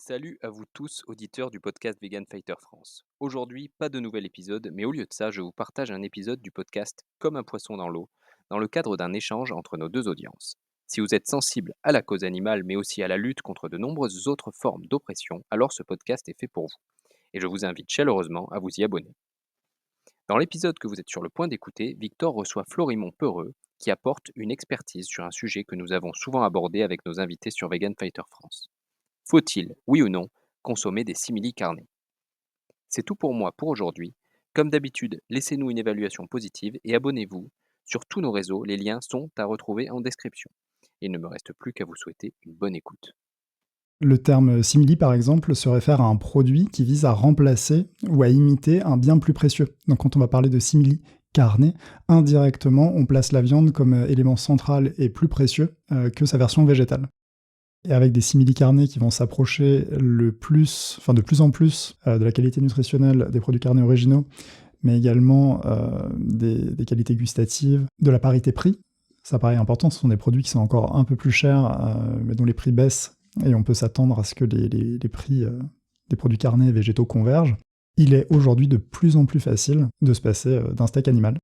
Salut à vous tous, auditeurs du podcast Vegan Fighter France. Aujourd'hui, pas de nouvel épisode, mais au lieu de ça, je vous partage un épisode du podcast Comme un poisson dans l'eau, dans le cadre d'un échange entre nos deux audiences. Si vous êtes sensible à la cause animale, mais aussi à la lutte contre de nombreuses autres formes d'oppression, alors ce podcast est fait pour vous. Et je vous invite chaleureusement à vous y abonner. Dans l'épisode que vous êtes sur le point d'écouter, Victor reçoit Florimond Peureux, qui apporte une expertise sur un sujet que nous avons souvent abordé avec nos invités sur Vegan Fighter France. Faut-il, oui ou non, consommer des simili-carnés? C'est tout pour moi pour aujourd'hui. Comme d'habitude, laissez-nous une évaluation positive et abonnez-vous sur tous nos réseaux. Les liens sont à retrouver en description. Il ne me reste plus qu'à vous souhaiter une bonne écoute. Le terme simili, par exemple, se réfère à un produit qui vise à remplacer ou à imiter un bien plus précieux. Donc quand on va parler de simili carné, indirectement, on place la viande comme élément central et plus précieux que sa version végétale. Et avec des simili carnés qui vont s'approcher de plus en plus de la qualité nutritionnelle des produits carnés originaux, mais également des qualités gustatives, de la parité prix. Ça paraît important, ce sont des produits qui sont encore un peu plus chers, mais dont les prix baissent, et on peut s'attendre à ce que les prix des produits carnés et végétaux convergent. Il est aujourd'hui de plus en plus facile de se passer d'un steak animal.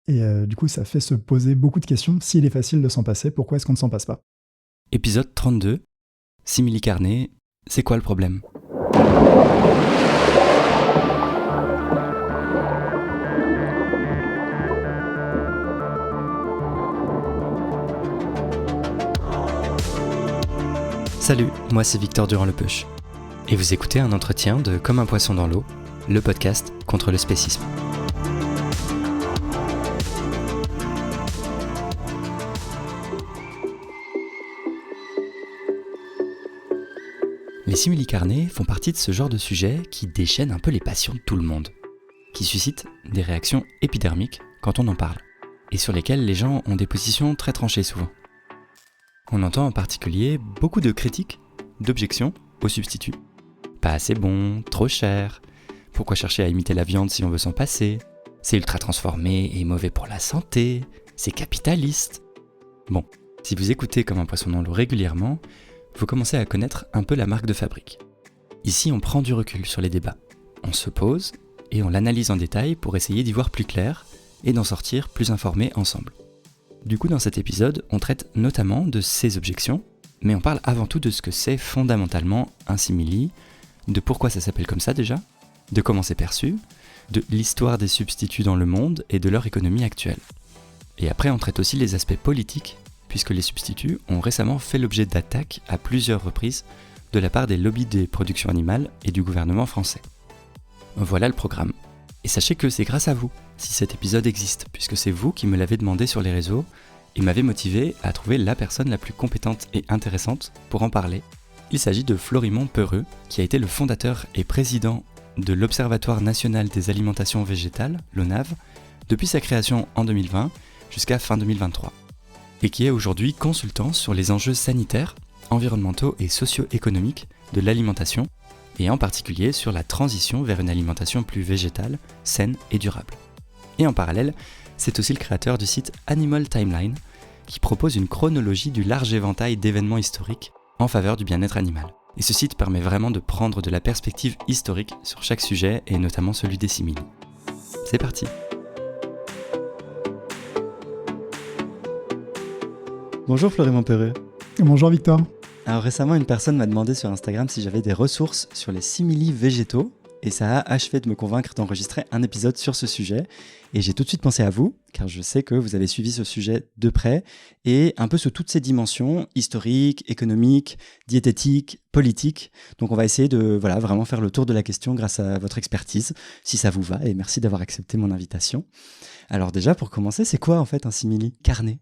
Et du coup, ça fait se poser beaucoup de questions. S'il est facile de s'en passer, pourquoi est-ce qu'on ne s'en passe pas? Épisode 32, simili carné, c'est quoi le problème? Salut, moi c'est Victor Durand-Lepeuch. Et vous écoutez un entretien de Comme un poisson dans l'eau, le podcast contre le spécisme. Les simili-carnés font partie de ce genre de sujet qui déchaîne un peu les passions de tout le monde, qui suscite des réactions épidermiques quand on en parle, et sur lesquelles les gens ont des positions très tranchées souvent. On entend en particulier beaucoup de critiques, d'objections aux substituts. Pas assez bon, trop cher, pourquoi chercher à imiter la viande si on veut s'en passer, c'est ultra transformé et mauvais pour la santé, c'est capitaliste. Bon, si vous écoutez Comme un poisson dans l'eau régulièrement, vous commencez à connaître un peu la marque de fabrique. Ici, on prend du recul sur les débats, on se pose et on l'analyse en détail pour essayer d'y voir plus clair et d'en sortir plus informés ensemble. Du coup, dans cet épisode, on traite notamment de ces objections, mais on parle avant tout de ce que c'est fondamentalement un simili, de pourquoi ça s'appelle comme ça déjà, de comment c'est perçu, de l'histoire des substituts dans le monde et de leur économie actuelle. Et après, on traite aussi les aspects politiques, puisque les substituts ont récemment fait l'objet d'attaques à plusieurs reprises de la part des lobbies des productions animales et du gouvernement français. Voilà le programme. Et sachez que c'est grâce à vous si cet épisode existe, puisque c'est vous qui me l'avez demandé sur les réseaux et m'avez motivé à trouver la personne la plus compétente et intéressante pour en parler. Il s'agit de Florimond Peureux, qui a été le fondateur et président de l'Observatoire national des alimentations végétales, l'ONAV, depuis sa création en 2020 jusqu'à fin 2023, et qui est aujourd'hui consultant sur les enjeux sanitaires, environnementaux et socio-économiques de l'alimentation, et en particulier sur la transition vers une alimentation plus végétale, saine et durable. Et en parallèle, c'est aussi le créateur du site Animal Timeline, qui propose une chronologie du large éventail d'événements historiques en faveur du bien-être animal. Et ce site permet vraiment de prendre de la perspective historique sur chaque sujet, et notamment celui des simili. C'est parti! Bonjour Florimond Peureux. Bonjour Victor. Alors récemment, une personne m'a demandé sur Instagram si j'avais des ressources sur les simili végétaux, et ça a achevé de me convaincre d'enregistrer un épisode sur ce sujet. Et j'ai tout de suite pensé à vous, car je sais que vous avez suivi ce sujet de près, et un peu sous toutes ses dimensions, historiques, économiques, diététiques, politiques. Donc on va essayer de vraiment faire le tour de la question grâce à votre expertise, si ça vous va, et merci d'avoir accepté mon invitation. Alors déjà, pour commencer, c'est quoi en fait un simili carné ?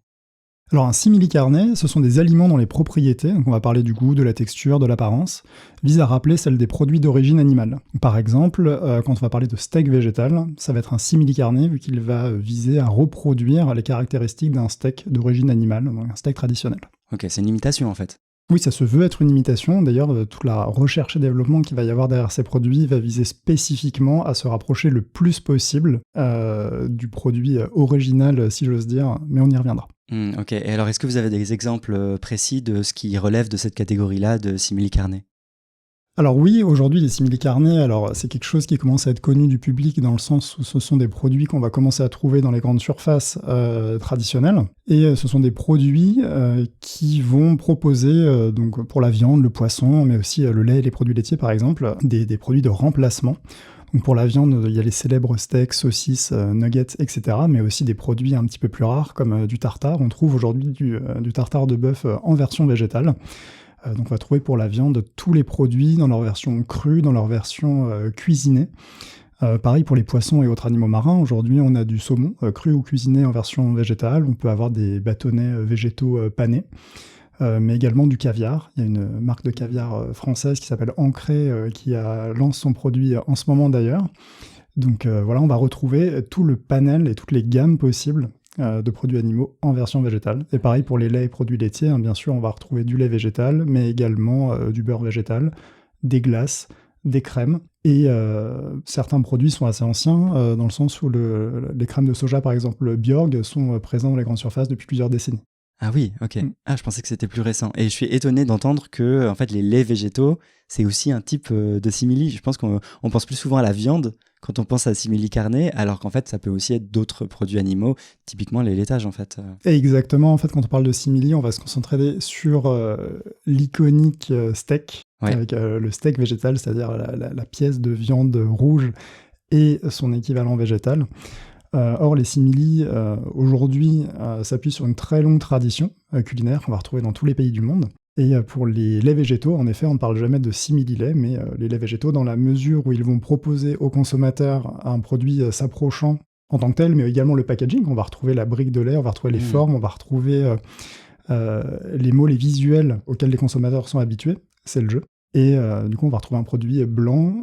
Alors un simili-carné, ce sont des aliments dont les propriétés, donc on va parler du goût, de la texture, de l'apparence, visent à rappeler celles des produits d'origine animale. Par exemple, quand on va parler de steak végétal, ça va être un simili-carné vu qu'il va viser à reproduire les caractéristiques d'un steak d'origine animale, donc un steak traditionnel. Ok, c'est une imitation en fait. Oui, ça se veut être une imitation. D'ailleurs, toute la recherche et développement qu'il va y avoir derrière ces produits va viser spécifiquement à se rapprocher le plus possible du produit original, si j'ose dire, mais on y reviendra. Ok, et alors est-ce que vous avez des exemples précis de ce qui relève de cette catégorie-là de simili-carné ? Alors oui, aujourd'hui, les simili-carnés, alors c'est quelque chose qui commence à être connu du public dans le sens où ce sont des produits qu'on va commencer à trouver dans les grandes surfaces traditionnelles. Et ce sont des produits qui vont proposer, donc pour la viande, le poisson, mais aussi le lait et les produits laitiers par exemple, des produits de remplacement. Donc pour la viande, il y a les célèbres steaks, saucisses, nuggets, etc. Mais aussi des produits un petit peu plus rares comme du tartare. On trouve aujourd'hui du tartare de bœuf en version végétale. Donc on va trouver pour la viande tous les produits dans leur version crue, dans leur version cuisinée. Pareil pour les poissons et autres animaux marins. Aujourd'hui, on a du saumon cru ou cuisiné en version végétale. On peut avoir des bâtonnets végétaux panés, mais également du caviar. Il y a une marque de caviar française qui s'appelle Ancré qui lance son produit en ce moment d'ailleurs. Donc voilà, on va retrouver tout le panel et toutes les gammes possibles de produits animaux en version végétale. Et pareil pour les laits et produits laitiers, hein, bien sûr, on va retrouver du lait végétal, mais également du beurre végétal, des glaces, des crèmes. Et certains produits sont assez anciens, dans le sens où les crèmes de soja, par exemple, Bjorg, sont présents dans les grandes surfaces depuis plusieurs décennies. Ah oui, ok. Ah, je pensais que c'était plus récent. Et je suis étonné d'entendre que en fait, les laits végétaux, c'est aussi un type de simili. Je pense qu'on pense plus souvent à la viande quand on pense à simili carné, alors qu'en fait, ça peut aussi être d'autres produits animaux, typiquement les laitages en fait. Et exactement, en fait, quand on parle de simili, on va se concentrer sur l'iconique steak, avec le steak végétal, c'est-à-dire la pièce de viande rouge et son équivalent végétal. Or, les simili, aujourd'hui, s'appuient sur une très longue tradition culinaire qu'on va retrouver dans tous les pays du monde. Et pour les laits végétaux, en effet, on ne parle jamais de simili-lait, mais les laits végétaux, dans la mesure où ils vont proposer aux consommateurs un produit s'approchant en tant que tel, mais également le packaging. On va retrouver la brique de lait, on va retrouver les formes, on va retrouver les mots, les visuels auxquels les consommateurs sont habitués. C'est le jeu. Et du coup, on va retrouver un produit blanc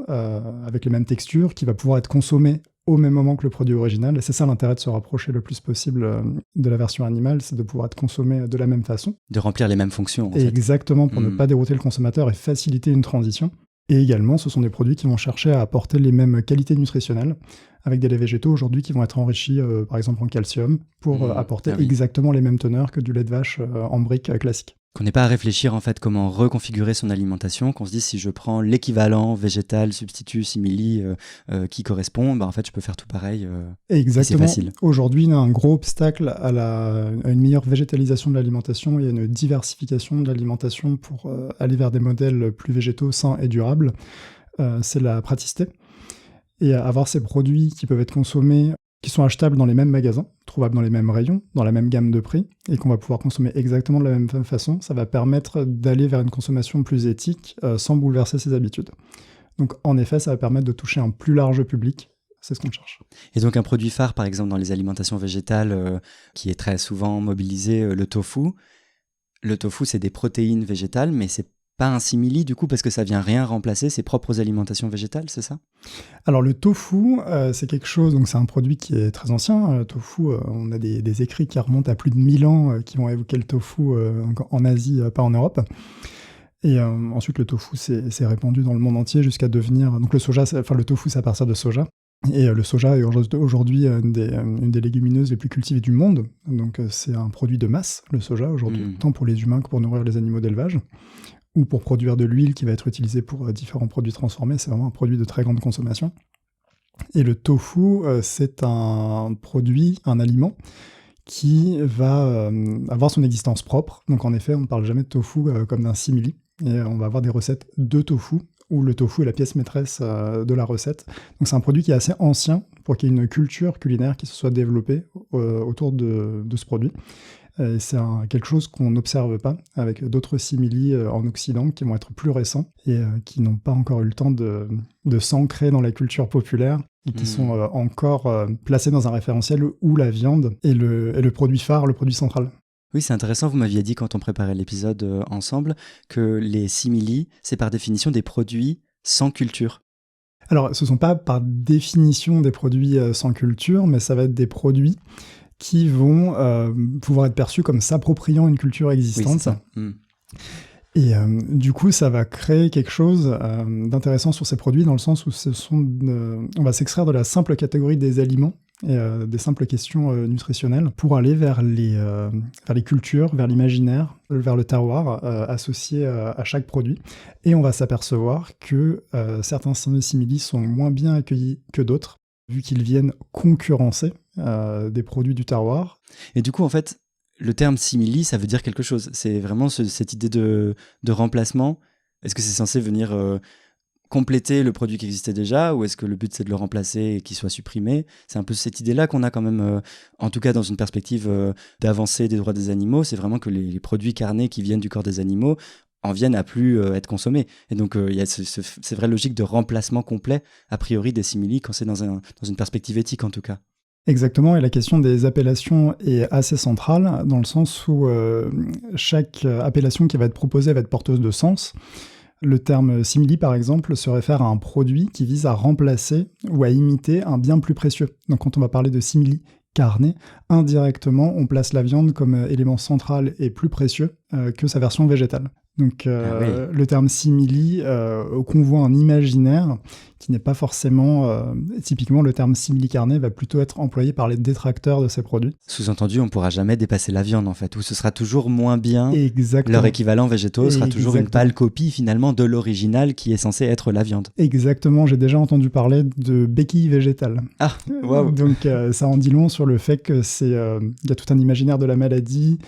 avec les mêmes textures qui va pouvoir être consommé au même moment que le produit original. Et c'est ça l'intérêt de se rapprocher le plus possible de la version animale, c'est de pouvoir être consommé de la même façon. De remplir les mêmes fonctions, en fait. Exactement, pour ne pas dérouter le consommateur et faciliter une transition. Et également, ce sont des produits qui vont chercher à apporter les mêmes qualités nutritionnelles, avec des laits végétaux aujourd'hui qui vont être enrichis, par exemple, en calcium, pour apporter exactement les mêmes teneurs que du lait de vache en brique classique. Qu'on n'ait pas à réfléchir en fait comment reconfigurer son alimentation, qu'on se dise si je prends l'équivalent végétal, substitut, simili qui correspond, en fait je peux faire tout pareil. Exactement. Et c'est facile. Aujourd'hui, il y a un gros obstacle à une meilleure végétalisation de l'alimentation et à une diversification de l'alimentation pour aller vers des modèles plus végétaux, sains et durables. C'est la praticité. Et avoir ces produits qui peuvent être consommés, qui sont achetables dans les mêmes magasins, trouvables dans les mêmes rayons, dans la même gamme de prix, et qu'on va pouvoir consommer exactement de la même façon, ça va permettre d'aller vers une consommation plus éthique sans bouleverser ses habitudes. Donc en effet, ça va permettre de toucher un plus large public, c'est ce qu'on cherche. Et donc un produit phare, par exemple, dans les alimentations végétales, qui est très souvent mobilisé, le tofu. Le tofu, c'est des protéines végétales, mais c'est pas un simili du coup parce que ça vient rien remplacer ses propres alimentations végétales, c'est ça ? Alors le tofu, c'est quelque chose, donc c'est un produit qui est très ancien. Le tofu, on a des écrits qui remontent à plus de 1000 ans qui vont évoquer le tofu en Asie, pas en Europe. Et ensuite le tofu s'est répandu dans le monde entier jusqu'à devenir... Donc le tofu c'est à partir de soja. Et le soja est aujourd'hui une des légumineuses les plus cultivées du monde. Donc c'est un produit de masse, le soja aujourd'hui, tant pour les humains que pour nourrir les animaux d'élevage, ou pour produire de l'huile qui va être utilisée pour différents produits transformés. C'est vraiment un produit de très grande consommation. Et le tofu, c'est un produit, un aliment, qui va avoir son existence propre. Donc en effet, on ne parle jamais de tofu comme d'un simili. Et on va avoir des recettes de tofu, où le tofu est la pièce maîtresse de la recette. Donc c'est un produit qui est assez ancien pour qu'il y ait une culture culinaire qui se soit développée autour de ce produit. C'est quelque chose qu'on n'observe pas avec d'autres simili en Occident qui vont être plus récents et qui n'ont pas encore eu le temps de s'ancrer dans la culture populaire et qui sont encore placés dans un référentiel où la viande est le produit phare, le produit central. Oui, c'est intéressant, vous m'aviez dit quand on préparait l'épisode ensemble que les simili, c'est par définition des produits sans culture. Alors, ce ne sont pas par définition des produits sans culture, mais ça va être des produits qui vont pouvoir être perçus comme s'appropriant une culture existante. Oui, c'est ça. Et du coup, ça va créer quelque chose d'intéressant sur ces produits, dans le sens où on va s'extraire de la simple catégorie des aliments et des simples questions nutritionnelles pour aller vers les cultures, vers l'imaginaire, vers le terroir associé à chaque produit. Et on va s'apercevoir que certains simili sont moins bien accueillis que d'autres, vu qu'ils viennent concurrencer des produits du terroir. Et du coup, en fait, le terme simili, ça veut dire quelque chose. C'est vraiment cette idée de remplacement. Est-ce que c'est censé venir compléter le produit qui existait déjà, ou est-ce que le but c'est de le remplacer et qu'il soit supprimé? C'est un peu cette idée-là qu'on a quand même, en tout cas dans une perspective d'avancée des droits des animaux, c'est vraiment que les produits carnés qui viennent du corps des animaux en viennent à plus être consommés. Et donc il y a cette vraie logique de remplacement complet, a priori, des simili, quand c'est dans une perspective éthique en tout cas. Exactement, et la question des appellations est assez centrale, dans le sens où chaque appellation qui va être proposée va être porteuse de sens. Le terme simili, par exemple, se réfère à un produit qui vise à remplacer ou à imiter un bien plus précieux. Donc quand on va parler de simili carné, indirectement, on place la viande comme élément central et plus précieux que sa version végétale. Donc le terme simili convoit un imaginaire qui n'est pas forcément... typiquement, le terme simili carné va plutôt être employé par les détracteurs de ces produits. Sous-entendu, on ne pourra jamais dépasser la viande, en fait, ou ce sera toujours moins bien. Exactement. Leur équivalent végétaux sera toujours une pâle copie, finalement, de l'original qui est censé être la viande. Exactement, j'ai déjà entendu parler de béquilles végétales. Ah, waouh. Donc ça en dit long sur le fait que y a tout un imaginaire de la maladie,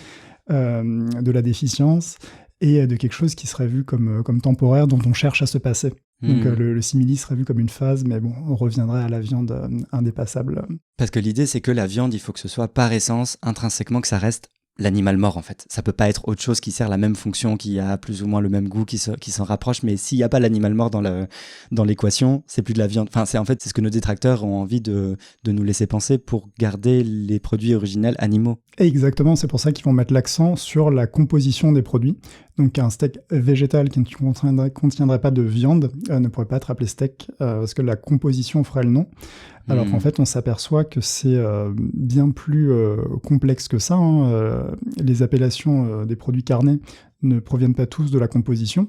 de la déficience, et de quelque chose qui serait vu comme temporaire, dont on cherche à se passer. Donc le simili serait vu comme une phase, mais bon, on reviendrait à la viande indépassable. Parce que l'idée, c'est que la viande, il faut que ce soit par essence, intrinsèquement, que ça reste l'animal mort, en fait. Ça peut pas être autre chose qui sert la même fonction, qui a plus ou moins le même goût, qui s'en rapproche, mais s'il n'y a pas l'animal mort dans l'équation, c'est plus de la viande. Enfin, c'est ce que nos détracteurs ont envie de nous laisser penser pour garder les produits originels animaux. Et exactement, c'est pour ça qu'ils vont mettre l'accent sur la composition des produits. Donc un steak végétal qui ne contiendrait pas de viande ne pourrait pas être appelé steak, parce que la composition ferait le nom. Alors qu'en fait, on s'aperçoit que c'est bien plus complexe que ça. Les appellations des produits carnés ne proviennent pas tous de la composition.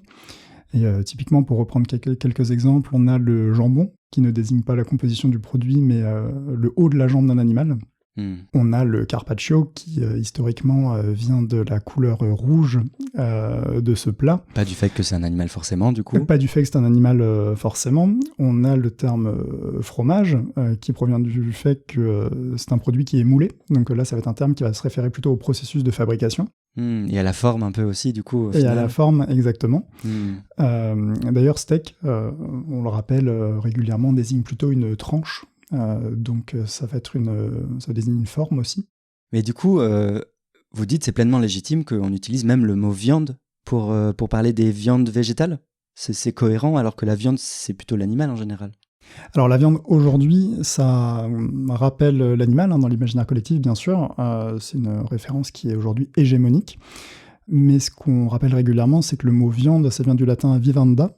Et typiquement, pour reprendre quelques exemples, on a le jambon, qui ne désigne pas la composition du produit, mais le haut de la jambe d'un animal. On a le carpaccio qui historiquement vient de la couleur rouge de ce plat. Pas du fait que c'est un animal forcément, du coup. Pas du fait que c'est un animal forcément. On a le terme fromage qui provient du fait que c'est un produit qui est moulé. Donc là, ça va être un terme qui va se référer plutôt au processus de fabrication. Et à la forme un peu aussi, du coup. Et à la forme, exactement. D'ailleurs, steak, on le rappelle régulièrement, désigne plutôt une tranche. Donc ça va désigner une forme aussi. Mais du coup, vous dites c'est pleinement légitime qu'on utilise même le mot viande pour parler des viandes végétales. C'est cohérent alors que la viande c'est plutôt l'animal en général. Alors la viande aujourd'hui, ça rappelle l'animal dans l'imaginaire collectif bien sûr. C'est une référence qui est aujourd'hui hégémonique. Mais ce qu'on rappelle régulièrement, c'est que le mot viande, ça vient du latin vivanda,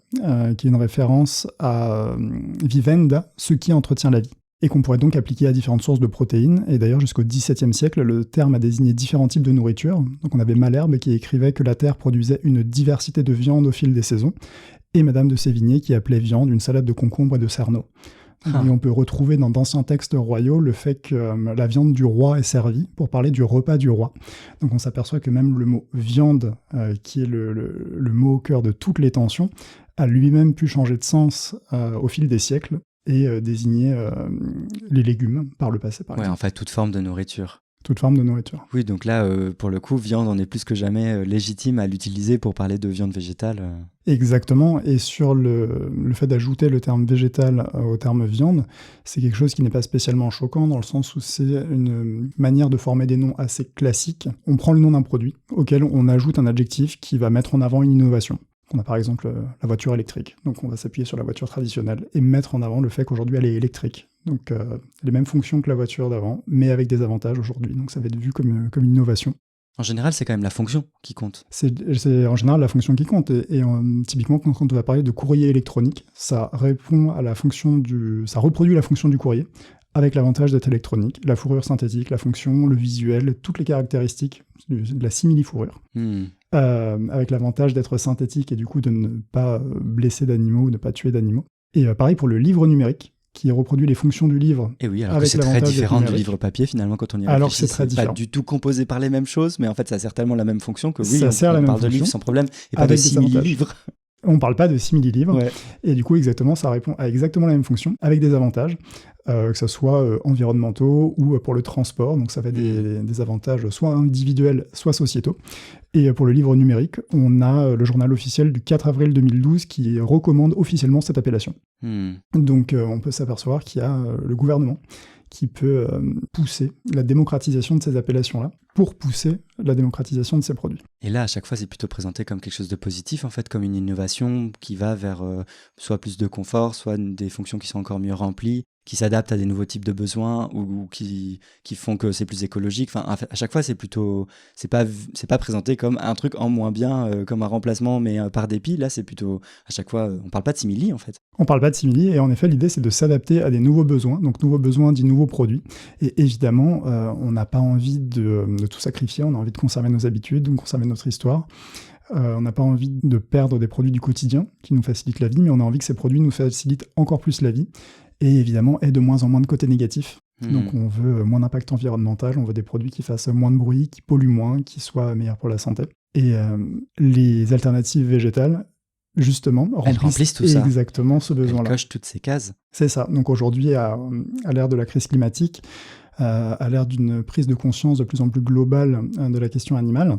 qui est une référence à vivenda, ce qui entretient la vie, et qu'on pourrait donc appliquer à différentes sources de protéines. Et d'ailleurs, jusqu'au XVIIe siècle, le terme a désigné différents types de nourriture. Donc on avait Malherbe qui écrivait que la terre produisait une diversité de viandes au fil des saisons, et Madame de Sévigné qui appelait viande une salade de concombres et de cerneaux. Et on peut retrouver dans d'anciens textes royaux le fait que la viande du roi est servie pour parler du repas du roi. Donc on s'aperçoit que même le mot viande, qui est le mot au cœur de toutes les tensions, a lui-même pu changer de sens au fil des siècles et désigner les légumes par le passé, par exemple. Ouais, en fait, toute forme de nourriture. Toute forme de nourriture. Oui, donc là, pour le coup, viande, on est plus que jamais légitime à l'utiliser pour parler de viande végétale. Exactement, et sur le fait d'ajouter le terme végétal au terme viande, c'est quelque chose qui n'est pas spécialement choquant, dans le sens où c'est une manière de former des noms assez classiques. On prend le nom d'un produit, auquel on ajoute un adjectif qui va mettre en avant une innovation. On a par exemple la voiture électrique, donc on va s'appuyer sur la voiture traditionnelle et mettre en avant le fait qu'aujourd'hui elle est électrique. Donc les mêmes fonctions que la voiture d'avant, mais avec des avantages aujourd'hui, donc ça va être vu comme une innovation. En général, c'est quand même la fonction qui compte. C'est en général la fonction qui compte, et typiquement quand on va parler de courrier électronique, ça répond à la fonction ça reproduit la fonction du courrier, avec l'avantage d'être électronique, la fourrure synthétique, la fonction, le visuel, toutes les caractéristiques de la simili-fourrure. Avec l'avantage d'être synthétique et du coup de ne pas blesser d'animaux ou ne pas tuer d'animaux. Et pareil pour le livre numérique, qui reproduit les fonctions du livre. Et oui, alors que avec c'est très l'avantage différent d'être du numérique. livre papier finalement quand on y Alors que réfléchit. c'est très Pas différent. du tout composé par les mêmes choses, mais en fait ça sert tellement la même fonction que oui, Ça sert la on même parle de fonction, livre sans problème et pas de avec des simili-livre. On ne parle pas de simili-livres. Ouais. Et du coup, exactement, ça répond à exactement la même fonction, avec des avantages, que ce soit environnementaux ou pour le transport. Donc ça fait des avantages soit individuels, soit sociétaux. Et pour le livre numérique, on a le journal officiel du 4 avril 2012 qui recommande officiellement cette appellation. Donc on peut s'apercevoir qu'il y a le gouvernement qui peut pousser la démocratisation de ces appellations-là pour pousser la démocratisation de ces produits. Et là, à chaque fois, c'est plutôt présenté comme quelque chose de positif, en fait, comme une innovation qui va vers soit plus de confort, soit des fonctions qui sont encore mieux remplies, qui s'adaptent à des nouveaux types de besoins ou qui font que c'est plus écologique. Enfin, à chaque fois, c'est pas présenté comme un truc en moins bien, comme un remplacement, mais par dépit. Là, c'est plutôt, à chaque fois, on parle pas de simili, en fait. On parle pas de simili, et en effet, l'idée, c'est de s'adapter à des nouveaux besoins. Donc, nouveaux besoins dit nouveaux produits. Et évidemment, on n'a pas envie de tout sacrifier. On a envie de conserver nos habitudes, de conserver notre histoire. On n'a pas envie de perdre des produits du quotidien qui nous facilitent la vie, mais on a envie que ces produits nous facilitent encore plus la vie. Et évidemment, aient de moins en moins de côté négatif. Donc on veut moins d'impact environnemental, on veut des produits qui fassent moins de bruit, qui polluent moins, qui soient meilleurs pour la santé. Et les alternatives végétales, justement, remplissent tout ça. Exactement ce besoin-là. Elles cochent toutes ces cases. C'est ça. Donc aujourd'hui, à l'ère de la crise climatique, à l'ère d'une prise de conscience de plus en plus globale de la question animale,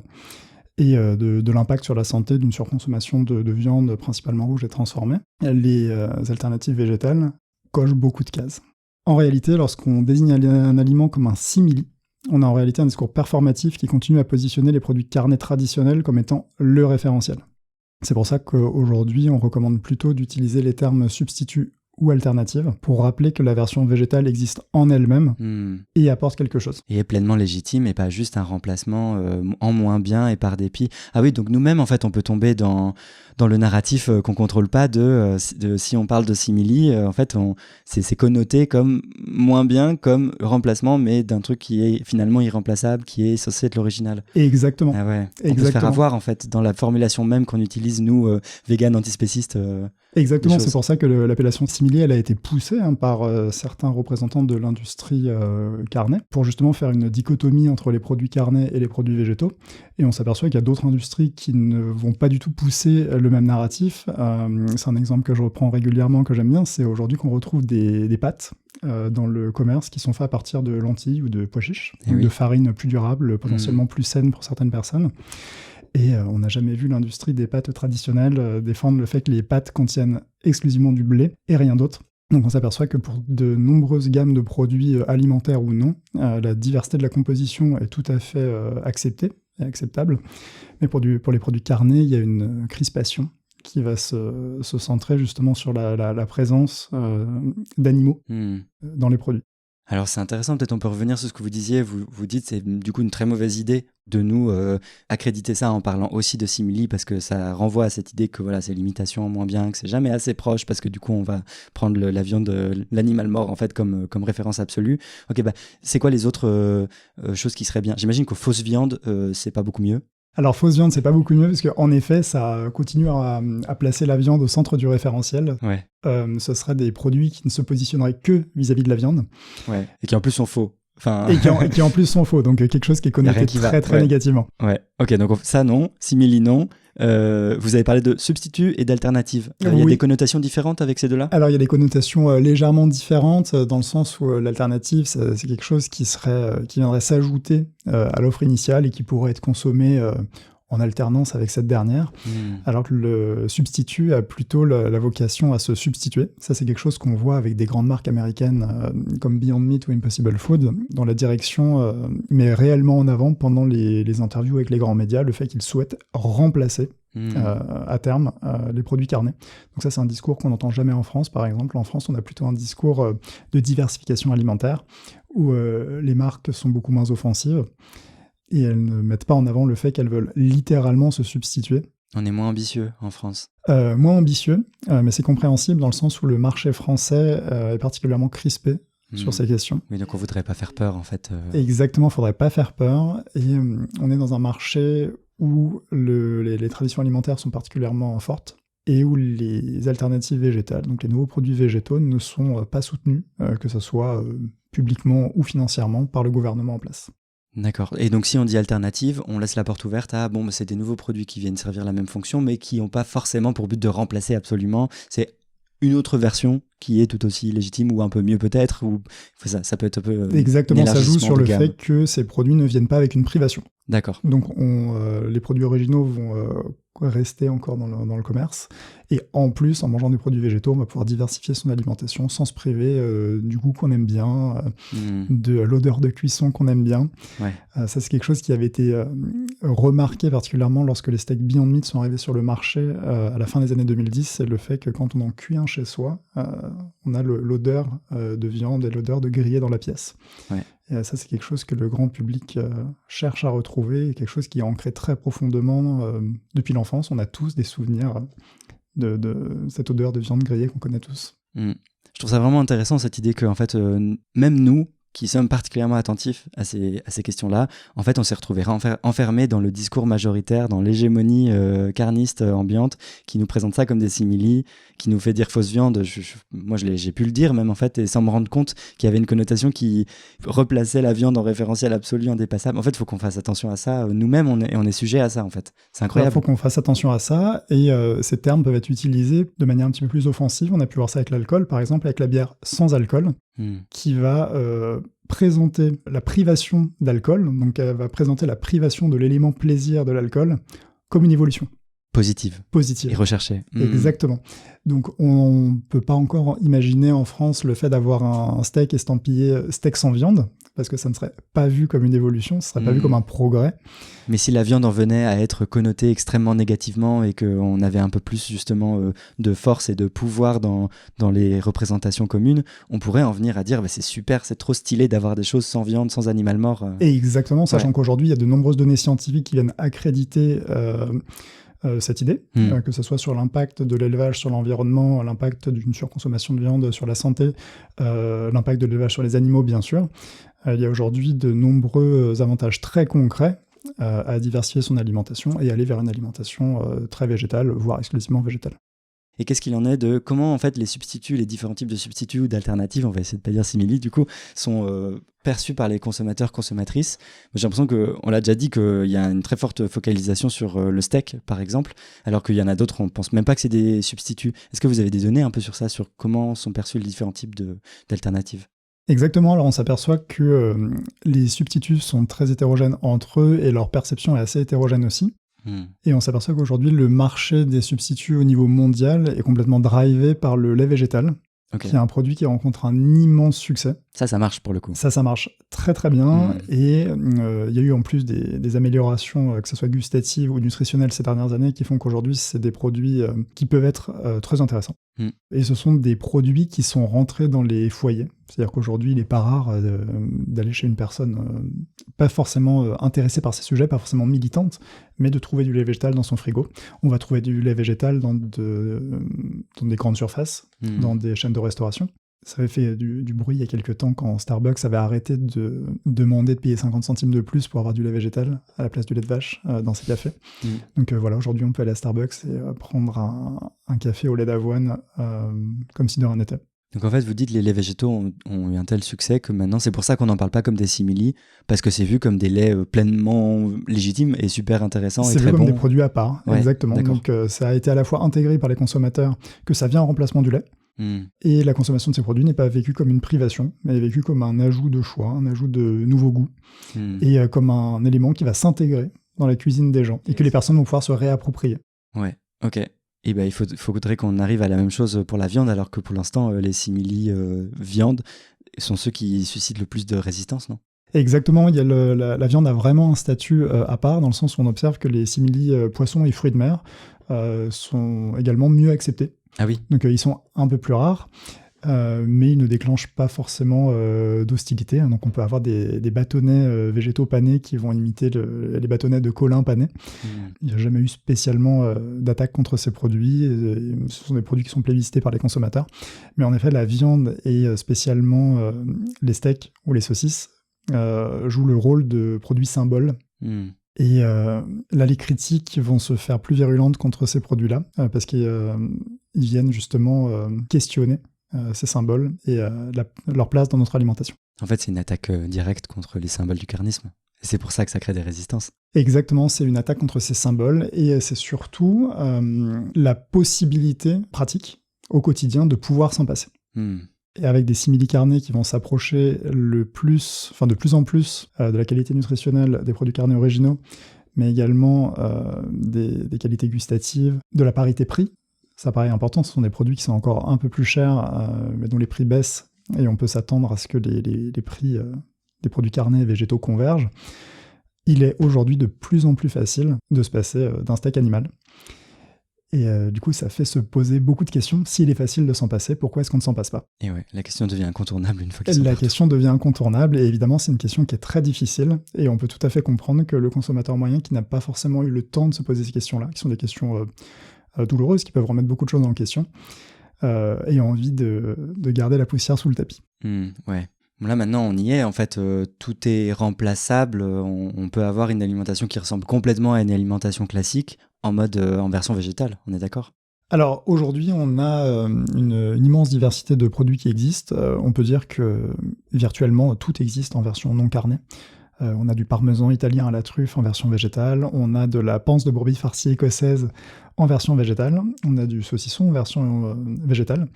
et de l'impact sur la santé d'une surconsommation de viande principalement rouge et transformée, les alternatives végétales coche beaucoup de cases. En réalité, lorsqu'on désigne un aliment comme un simili, on a en réalité un discours performatif qui continue à positionner les produits carnés traditionnels comme étant le référentiel. C'est pour ça qu'aujourd'hui, on recommande plutôt d'utiliser les termes substitut ou alternative pour rappeler que la version végétale existe en elle-même et apporte quelque chose. Et est pleinement légitime et pas juste un remplacement en moins bien et par dépit. Ah oui, donc nous-mêmes, en fait, on peut tomber dans le narratif qu'on contrôle pas de si on parle de simili, en fait, c'est connoté comme moins bien, comme remplacement, mais d'un truc qui est finalement irremplaçable, qui est censé être l'original. Exactement. Ah ouais. On peut se faire avoir, en fait, dans la formulation même qu'on utilise, nous, véganes antispécistes. Exactement, c'est pour ça que l'appellation simili, elle a été poussée par certains représentants de l'industrie carnée, pour justement faire une dichotomie entre les produits carnés et les produits végétaux. Et on s'aperçoit qu'il y a d'autres industries qui ne vont pas du tout pousser le même narratif. C'est un exemple que je reprends régulièrement, que j'aime bien, c'est aujourd'hui qu'on retrouve des pâtes dans le commerce qui sont faits à partir de lentilles ou de pois chiches, donc de farine plus durable, potentiellement plus saine pour certaines personnes. Et on n'a jamais vu l'industrie des pâtes traditionnelles défendre le fait que les pâtes contiennent exclusivement du blé et rien d'autre. Donc on s'aperçoit que pour de nombreuses gammes de produits alimentaires ou non, la diversité de la composition est tout à fait acceptée et acceptable. Mais pour les produits carnés, il y a une crispation qui va se centrer justement sur la présence d'animaux dans les produits. Alors c'est intéressant, peut-être on peut revenir sur ce que vous disiez, vous dites c'est du coup une très mauvaise idée de nous accréditer ça en parlant aussi de simili parce que ça renvoie à cette idée que voilà, c'est l'imitation en moins bien, que c'est jamais assez proche parce que du coup on va prendre la viande de l'animal mort en fait comme référence absolue. Ok, c'est quoi les autres choses qui seraient bien? J'imagine que fausse viande c'est pas beaucoup mieux. Alors, fausse viande, c'est pas beaucoup mieux, parce qu'en effet, ça continue à placer la viande au centre du référentiel. Ouais. Ce seraient des produits qui ne se positionneraient que vis-à-vis de la viande. Ouais. Et qui en plus sont faux. Enfin... Et qui en plus sont faux, donc quelque chose qui est connoté très négativement. Ouais. Ok, donc ça non, simili non. Vous avez parlé de substitut et d'alternative. Il y a des connotations différentes avec ces deux-là? Alors, il y a des connotations légèrement différentes, dans le sens où l'alternative, c'est quelque chose qui viendrait s'ajouter à l'offre initiale et qui pourrait être consommé en alternance avec cette dernière, alors que le substitut a plutôt la vocation à se substituer. Ça, c'est quelque chose qu'on voit avec des grandes marques américaines comme Beyond Meat ou Impossible Food, dont la direction met réellement en avant pendant les interviews avec les grands médias le fait qu'ils souhaitent remplacer à terme les produits carnés. Donc ça, c'est un discours qu'on n'entend jamais en France, par exemple. En France, on a plutôt un discours de diversification alimentaire, où les marques sont beaucoup moins offensives, et elles ne mettent pas en avant le fait qu'elles veulent littéralement se substituer. On est moins ambitieux en France. Moins ambitieux, mais c'est compréhensible dans le sens où le marché français est particulièrement crispé sur ces questions. Oui, donc on ne voudrait pas faire peur en fait. Exactement, il ne faudrait pas faire peur. Et on est dans un marché où les traditions alimentaires sont particulièrement fortes. et où les alternatives végétales, donc les nouveaux produits végétaux, ne sont pas soutenus, que ce soit publiquement ou financièrement, par le gouvernement en place. D'accord. Et donc si on dit alternative, on laisse la porte ouverte à c'est des nouveaux produits qui viennent servir la même fonction, mais qui n'ont pas forcément pour but de remplacer absolument. C'est une autre version qui est tout aussi légitime ou un peu mieux peut-être, ou ça peut être un peu Exactement, ça joue sur le gamme. fait que ces produits ne viennent pas avec une privation. D'accord. Donc les produits originaux vont rester encore dans le commerce, et en plus, en mangeant des produits végétaux, on va pouvoir diversifier son alimentation sans se priver du goût qu'on aime bien, de l'odeur de cuisson qu'on aime bien. Ouais. Ça, c'est quelque chose qui avait été remarqué particulièrement lorsque les steaks Beyond Meat sont arrivés sur le marché à la fin des années 2010, c'est le fait que quand on en cuit un chez soi, on a l'odeur de viande et l'odeur de grillé dans la pièce. Ouais. Et ça, c'est quelque chose que le grand public cherche à retrouver, et quelque chose qui est ancré très profondément depuis l'enfance. On a tous des souvenirs de cette odeur de viande grillée qu'on connaît tous. Je trouve ça vraiment intéressant, cette idée que en fait, même nous, qui sommes particulièrement attentifs à ces questions-là, en fait, on s'est retrouvés enfermés dans le discours majoritaire, dans l'hégémonie carniste ambiante, qui nous présente ça comme des simili, qui nous fait dire fausse viande. Moi, j'ai pu le dire même, en fait, et sans me rendre compte qu'il y avait une connotation qui replaçait la viande en référentiel absolu, indépassable. En fait, il faut qu'on fasse attention à ça. Nous-mêmes, on est sujet à ça, en fait. C'est incroyable. Il faut qu'on fasse attention à ça, et ces termes peuvent être utilisés de manière un petit peu plus offensive. On a pu voir ça avec l'alcool, par exemple, avec la bière sans alcool, qui va présenter la privation d'alcool, donc elle va présenter la privation de l'élément plaisir de l'alcool comme une évolution. Positive. Positive. Et recherchée. Exactement. Donc on ne peut pas encore imaginer en France le fait d'avoir un steak estampillé steak sans viande, parce que ça ne serait pas vu comme une évolution, ce ne serait pas vu comme un progrès. Mais si la viande en venait à être connotée extrêmement négativement et qu'on avait un peu plus justement de force et de pouvoir dans les représentations communes, on pourrait en venir à dire c'est super, c'est trop stylé d'avoir des choses sans viande, sans animal mort. Et exactement, sachant qu'aujourd'hui il y a de nombreuses données scientifiques qui viennent accréditer cette idée, que ce soit sur l'impact de l'élevage sur l'environnement, l'impact d'une surconsommation de viande sur la santé, l'impact de l'élevage sur les animaux bien sûr. Il y a aujourd'hui de nombreux avantages très concrets à diversifier son alimentation et aller vers une alimentation très végétale, voire exclusivement végétale. Et qu'est-ce qu'il en est de comment en fait les substituts, les différents types de substituts ou d'alternatives, on va essayer de pas dire simili du coup, sont perçus par les consommateurs, consommatrices. J'ai l'impression qu'on l'a déjà dit qu'il y a une très forte focalisation sur le steak par exemple, alors qu'il y en a d'autres, on pense même pas que c'est des substituts. Est-ce que vous avez des données un peu sur ça, sur comment sont perçus les différents types d'alternatives ? Exactement, alors on s'aperçoit que les substituts sont très hétérogènes entre eux et leur perception est assez hétérogène aussi. Et on s'aperçoit qu'aujourd'hui, le marché des substituts au niveau mondial est complètement drivé par le lait végétal, qui est un produit qui rencontre un immense succès. Ça marche pour le coup. Ça marche très très bien. Et il y a eu en plus des améliorations, que ce soit gustatives ou nutritionnelles ces dernières années, qui font qu'aujourd'hui, c'est des produits qui peuvent être très intéressants. Et ce sont des produits qui sont rentrés dans les foyers. C'est-à-dire qu'aujourd'hui, il n'est pas rare d'aller chez une personne pas forcément intéressée par ces sujets, pas forcément militante, mais de trouver du lait végétal dans son frigo. On va trouver du lait végétal dans des grandes surfaces, dans des chaînes de restauration. Ça avait fait du bruit il y a quelques temps quand Starbucks avait arrêté de demander de payer 50 centimes de plus pour avoir du lait végétal à la place du lait de vache dans ses cafés. Donc voilà, aujourd'hui on peut aller à Starbucks et prendre un café au lait d'avoine comme si de rien n'était. Donc en fait, vous dites que les laits végétaux ont eu un tel succès que maintenant, c'est pour ça qu'on n'en parle pas comme des simili, parce que c'est vu comme des laits pleinement légitimes et super intéressants et très bons. C'est vu comme des produits à part, exactement. D'accord. Donc ça a été à la fois intégré par les consommateurs que ça vient en remplacement du lait, et la consommation de ces produits n'est pas vécue comme une privation, mais est vécue comme un ajout de choix, un ajout de nouveaux goûts, et comme un élément qui va s'intégrer dans la cuisine des gens, et que les personnes vont pouvoir se réapproprier. Ouais, ok. Et il faudrait qu'on arrive à la même chose pour la viande, alors que pour l'instant, les simili viande sont ceux qui suscitent le plus de résistance, non ? Exactement, la viande a vraiment un statut à part, dans le sens où on observe que les simili poissons et fruits de mer sont également mieux acceptés. Ah oui. Donc ils sont un peu plus rares, mais ils ne déclenchent pas forcément d'hostilité. Donc on peut avoir des bâtonnets végétaux panés qui vont imiter les bâtonnets de colin panés. Il n'y a jamais eu spécialement d'attaque contre ces produits. Ce sont des produits qui sont plébiscités par les consommateurs. Mais en effet, la viande et spécialement les steaks ou les saucisses jouent le rôle de produits symboles. Et là, les critiques vont se faire plus virulentes contre ces produits-là, parce qu'ils viennent justement questionner ces symboles et leur place dans notre alimentation. En fait, c'est une attaque directe contre les symboles du carnisme. Et c'est pour ça que ça crée des résistances. Exactement, c'est une attaque contre ces symboles, et c'est surtout la possibilité pratique au quotidien de pouvoir s'en passer. Et avec des simili-carnets qui vont s'approcher de plus en plus de la qualité nutritionnelle des produits carnés originaux, mais également des qualités gustatives, de la parité prix. Ça paraît important, ce sont des produits qui sont encore un peu plus chers, mais dont les prix baissent, et on peut s'attendre à ce que les prix des produits carnés et végétaux convergent. Il est aujourd'hui de plus en plus facile de se passer d'un steak animal. Et du coup, ça fait se poser beaucoup de questions. S'il est facile de s'en passer, pourquoi est-ce qu'on ne s'en passe pas ? Et ouais, la question devient incontournable une fois qu'ils sont La partout. question devient incontournable, et évidemment, c'est une question qui est très difficile, et on peut tout à fait comprendre que le consommateur moyen qui n'a pas forcément eu le temps de se poser ces questions-là, qui sont des questions douloureuses, qui peuvent remettre beaucoup de choses en question, ait envie de garder la poussière sous le tapis. Ouais. Là, maintenant, on y est. En fait, tout est remplaçable. On peut avoir une alimentation qui ressemble complètement à une alimentation classique en version végétale. On est d'accord ? Alors, aujourd'hui, on a une immense diversité de produits qui existent. On peut dire que, virtuellement, tout existe en version non carnée. On a du parmesan italien à la truffe en version végétale. On a de la panse de brebis farcie écossaise en version végétale. On a du saucisson en version végétale.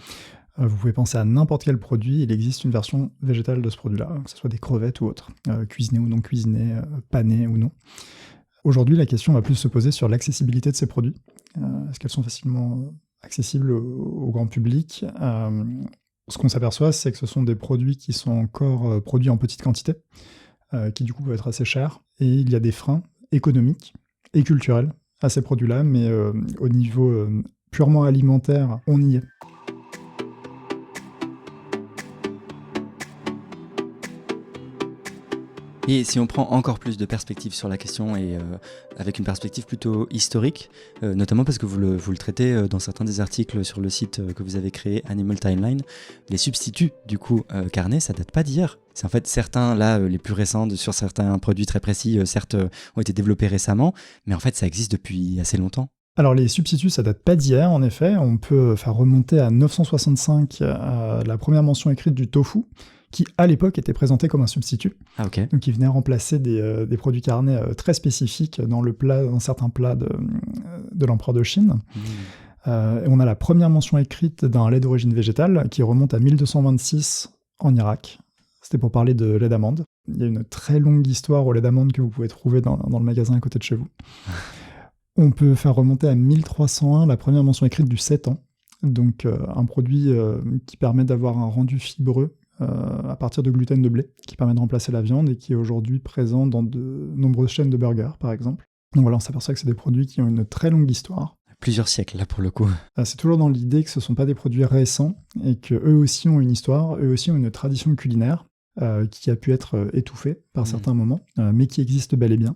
Vous pouvez penser à n'importe quel produit, il existe une version végétale de ce produit-là, que ce soit des crevettes ou autres, cuisinées ou non cuisinées, panées ou non. Aujourd'hui, la question va plus se poser sur l'accessibilité de ces produits. Est-ce qu'elles sont facilement accessibles au grand public ? Ce qu'on s'aperçoit, c'est que ce sont des produits qui sont encore produits en petite quantité, qui du coup peuvent être assez chers, et il y a des freins économiques et culturels à ces produits-là, mais au niveau purement alimentaire, on y est. Et si on prend encore plus de perspectives sur la question, et avec une perspective plutôt historique, notamment parce que vous le traitez dans certains des articles sur le site que vous avez créé, Animal Timeline, les substituts du coup carnés, ça date pas d'hier. C'est en fait certains, là, les plus récents, sur certains produits très précis, certes, ont été développés récemment, mais en fait ça existe depuis assez longtemps. Alors les substituts, ça date pas d'hier, en effet. On peut faire remonter à 965 la première mention écrite du tofu, qui à l'époque était présenté comme un substitut. Ah ok. Donc il venait remplacer des produits carnés très spécifiques dans certains plats de l'empereur de Chine. Et on a la première mention écrite d'un lait d'origine végétale qui remonte à 1226 en Irak. C'était pour parler de lait d'amande. Il y a une très longue histoire au lait d'amande que vous pouvez trouver dans le magasin à côté de chez vous. On peut faire remonter à 1301 la première mention écrite du sétan, donc un produit qui permet d'avoir un rendu fibreux à partir de gluten de blé, qui permet de remplacer la viande et qui est aujourd'hui présent dans de nombreuses chaînes de burgers, par exemple. Donc voilà, on s'aperçoit que c'est des produits qui ont une très longue histoire. Plusieurs siècles, là, pour le coup. C'est toujours dans l'idée que ce ne sont pas des produits récents et qu'eux aussi ont une histoire, eux aussi ont une tradition culinaire qui a pu être étouffée par certains moments, mais qui existe bel et bien.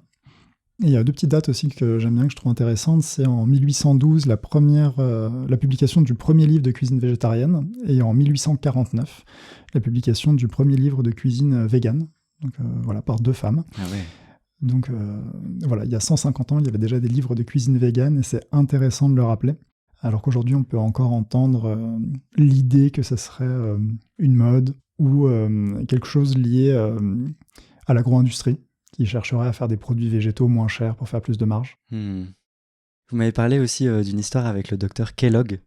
Et il y a deux petites dates aussi que j'aime bien, que je trouve intéressantes. C'est en 1812, la publication du premier livre de cuisine végétarienne, et en 1849, la publication du premier livre de cuisine végane, donc voilà, par deux femmes. Ah ouais. Donc voilà, il y a 150 ans, il y avait déjà des livres de cuisine végane, et c'est intéressant de le rappeler. Alors qu'aujourd'hui, on peut encore entendre l'idée que ce serait une mode ou quelque chose lié à l'agro-industrie, qui chercherait à faire des produits végétaux moins chers pour faire plus de marge. Vous m'avez parlé aussi d'une histoire avec le docteur Kellogg,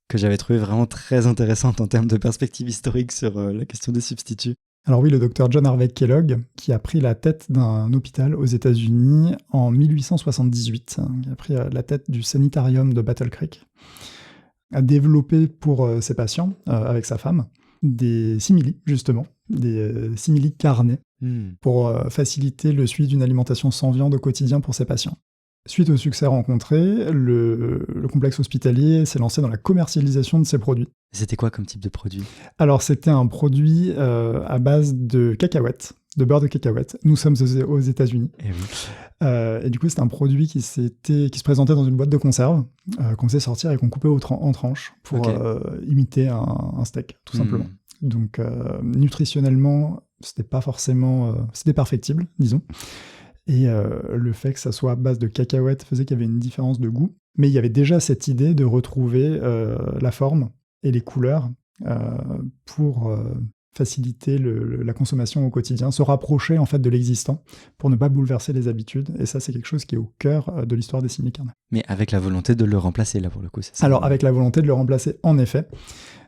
que j'avais trouvé vraiment très intéressante en termes de perspective historique sur la question des substituts. Alors oui, le docteur John Harvey Kellogg, qui a pris la tête d'un hôpital aux États-Unis en 1878, qui a pris la tête du sanitarium de Battle Creek, a développé pour ses patients, avec sa femme, des simili, justement, des simili carnés, pour faciliter le suivi d'une alimentation sans viande au quotidien pour ses patients. Suite au succès rencontré, le complexe hospitalier s'est lancé dans la commercialisation de ces produits. C'était quoi comme type de produit ? Alors c'était un produit à base de cacahuètes, de beurre de cacahuètes. Nous sommes aux États-Unis. Et oui. Et du coup, c'était un produit qui se présentait dans une boîte de conserve, qu'on faisait sortir et qu'on coupait en tranches pour imiter un steak, tout simplement. Donc nutritionnellement, c'était pas forcément... c'était perfectible, disons. Et le fait que ça soit à base de cacahuètes faisait qu'il y avait une différence de goût. Mais il y avait déjà cette idée de retrouver la forme et les couleurs pour faciliter la consommation au quotidien, se rapprocher en fait de l'existant pour ne pas bouleverser les habitudes. Et ça, c'est quelque chose qui est au cœur de l'histoire des simili carnets. Mais avec la volonté de le remplacer, là, pour le coup, c'est ça? Alors, avec la volonté de le remplacer, en effet,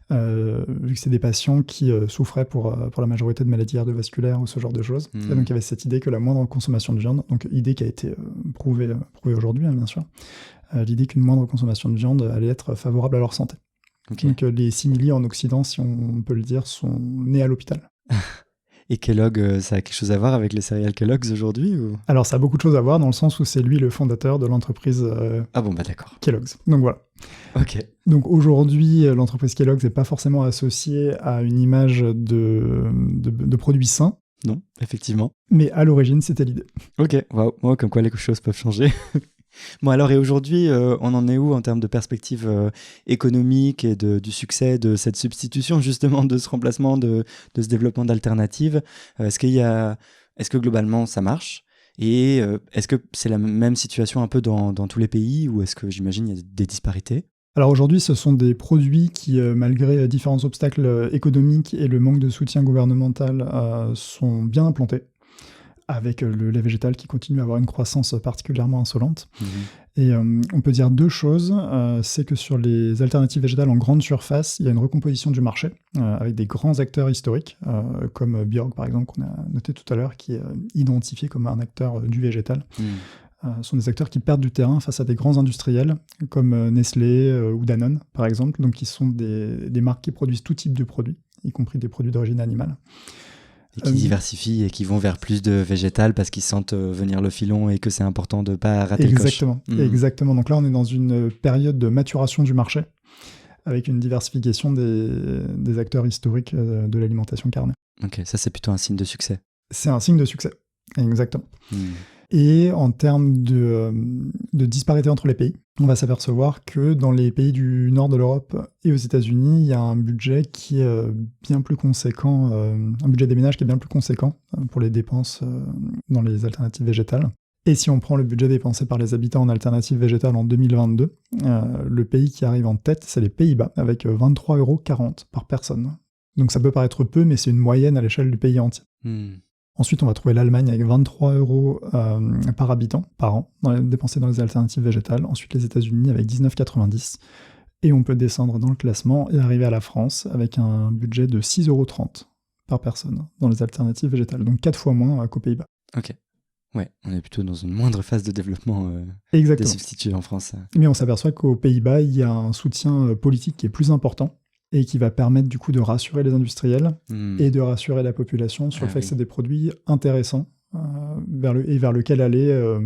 vu que c'est des patients qui souffraient pour la majorité de maladies cardiovasculaires ou ce genre de choses. Et donc, il y avait cette idée que la moindre consommation de viande, donc idée qui a été prouvée aujourd'hui, hein, bien sûr, l'idée qu'une moindre consommation de viande allait être favorable à leur santé. Okay. Donc, les simili en Occident, si on peut le dire, sont nés à l'hôpital. Et Kellogg, ça a quelque chose à voir avec les céréales Kellogg's aujourd'hui ou... Alors, ça a beaucoup de choses à voir dans le sens où c'est lui le fondateur de l'entreprise Ah bon, bah d'accord. Kellogg's. Donc voilà. Ok. Donc aujourd'hui, l'entreprise Kellogg's n'est pas forcément associée à une image de produits sains. Non, effectivement. Mais à l'origine, c'était l'idée. Ok, waouh, wow, comme quoi les choses peuvent changer. Bon alors, et aujourd'hui, on en est où en termes de perspective économique et du succès de cette substitution, justement, de ce remplacement, de ce développement d'alternatives? Est-ce que globalement, ça marche? Et est-ce que c'est la même situation un peu dans tous les pays, ou est-ce que j'imagine il y a des disparités? Alors aujourd'hui, ce sont des produits qui, malgré différents obstacles économiques et le manque de soutien gouvernemental, sont bien implantés, avec le lait végétal qui continue à avoir une croissance particulièrement insolente. Et on peut dire deux choses. C'est que sur les alternatives végétales en grande surface, il y a une recomposition du marché, avec des grands acteurs historiques, comme Björk par exemple, qu'on a noté tout à l'heure, qui est identifié comme un acteur du végétal. Ce sont des acteurs qui perdent du terrain face à des grands industriels, comme Nestlé ou Danone par exemple, donc qui sont des marques qui produisent tout type de produits, y compris des produits d'origine animale. Et qui diversifient et qui vont vers plus de végétal parce qu'ils sentent venir le filon et que c'est important de ne pas rater le coche. Exactement. Donc là, on est dans une période de maturation du marché avec une diversification des acteurs historiques de l'alimentation carnée. Ok, ça c'est plutôt un signe de succès. C'est un signe de succès, exactement. Et en termes de disparité entre les pays, on va s'apercevoir que dans les pays du nord de l'Europe et aux États-Unis, il y a un budget qui est bien plus conséquent, un budget des ménages qui est bien plus conséquent pour les dépenses dans les alternatives végétales. Et si on prend le budget dépensé par les habitants en alternatives végétales en 2022, le pays qui arrive en tête, c'est les Pays-Bas, avec 23,40 € par personne. Donc ça peut paraître peu, mais c'est une moyenne à l'échelle du pays entier. Ensuite, on va trouver l'Allemagne avec 23 € par habitant par an, dépensés dans les alternatives végétales. Ensuite, les États-Unis avec 19,90 €. Et on peut descendre dans le classement et arriver à la France avec un budget de 6,30 € par personne dans les alternatives végétales. Donc 4 fois moins qu'aux Pays-Bas. Ok. Ouais, on est plutôt dans une moindre phase de développement des substituts en France. Mais on s'aperçoit qu'aux Pays-Bas, il y a un soutien politique qui est plus important, et qui va permettre du coup de rassurer les industriels et de rassurer la population sur le fait que c'est des produits intéressants vers lequel aller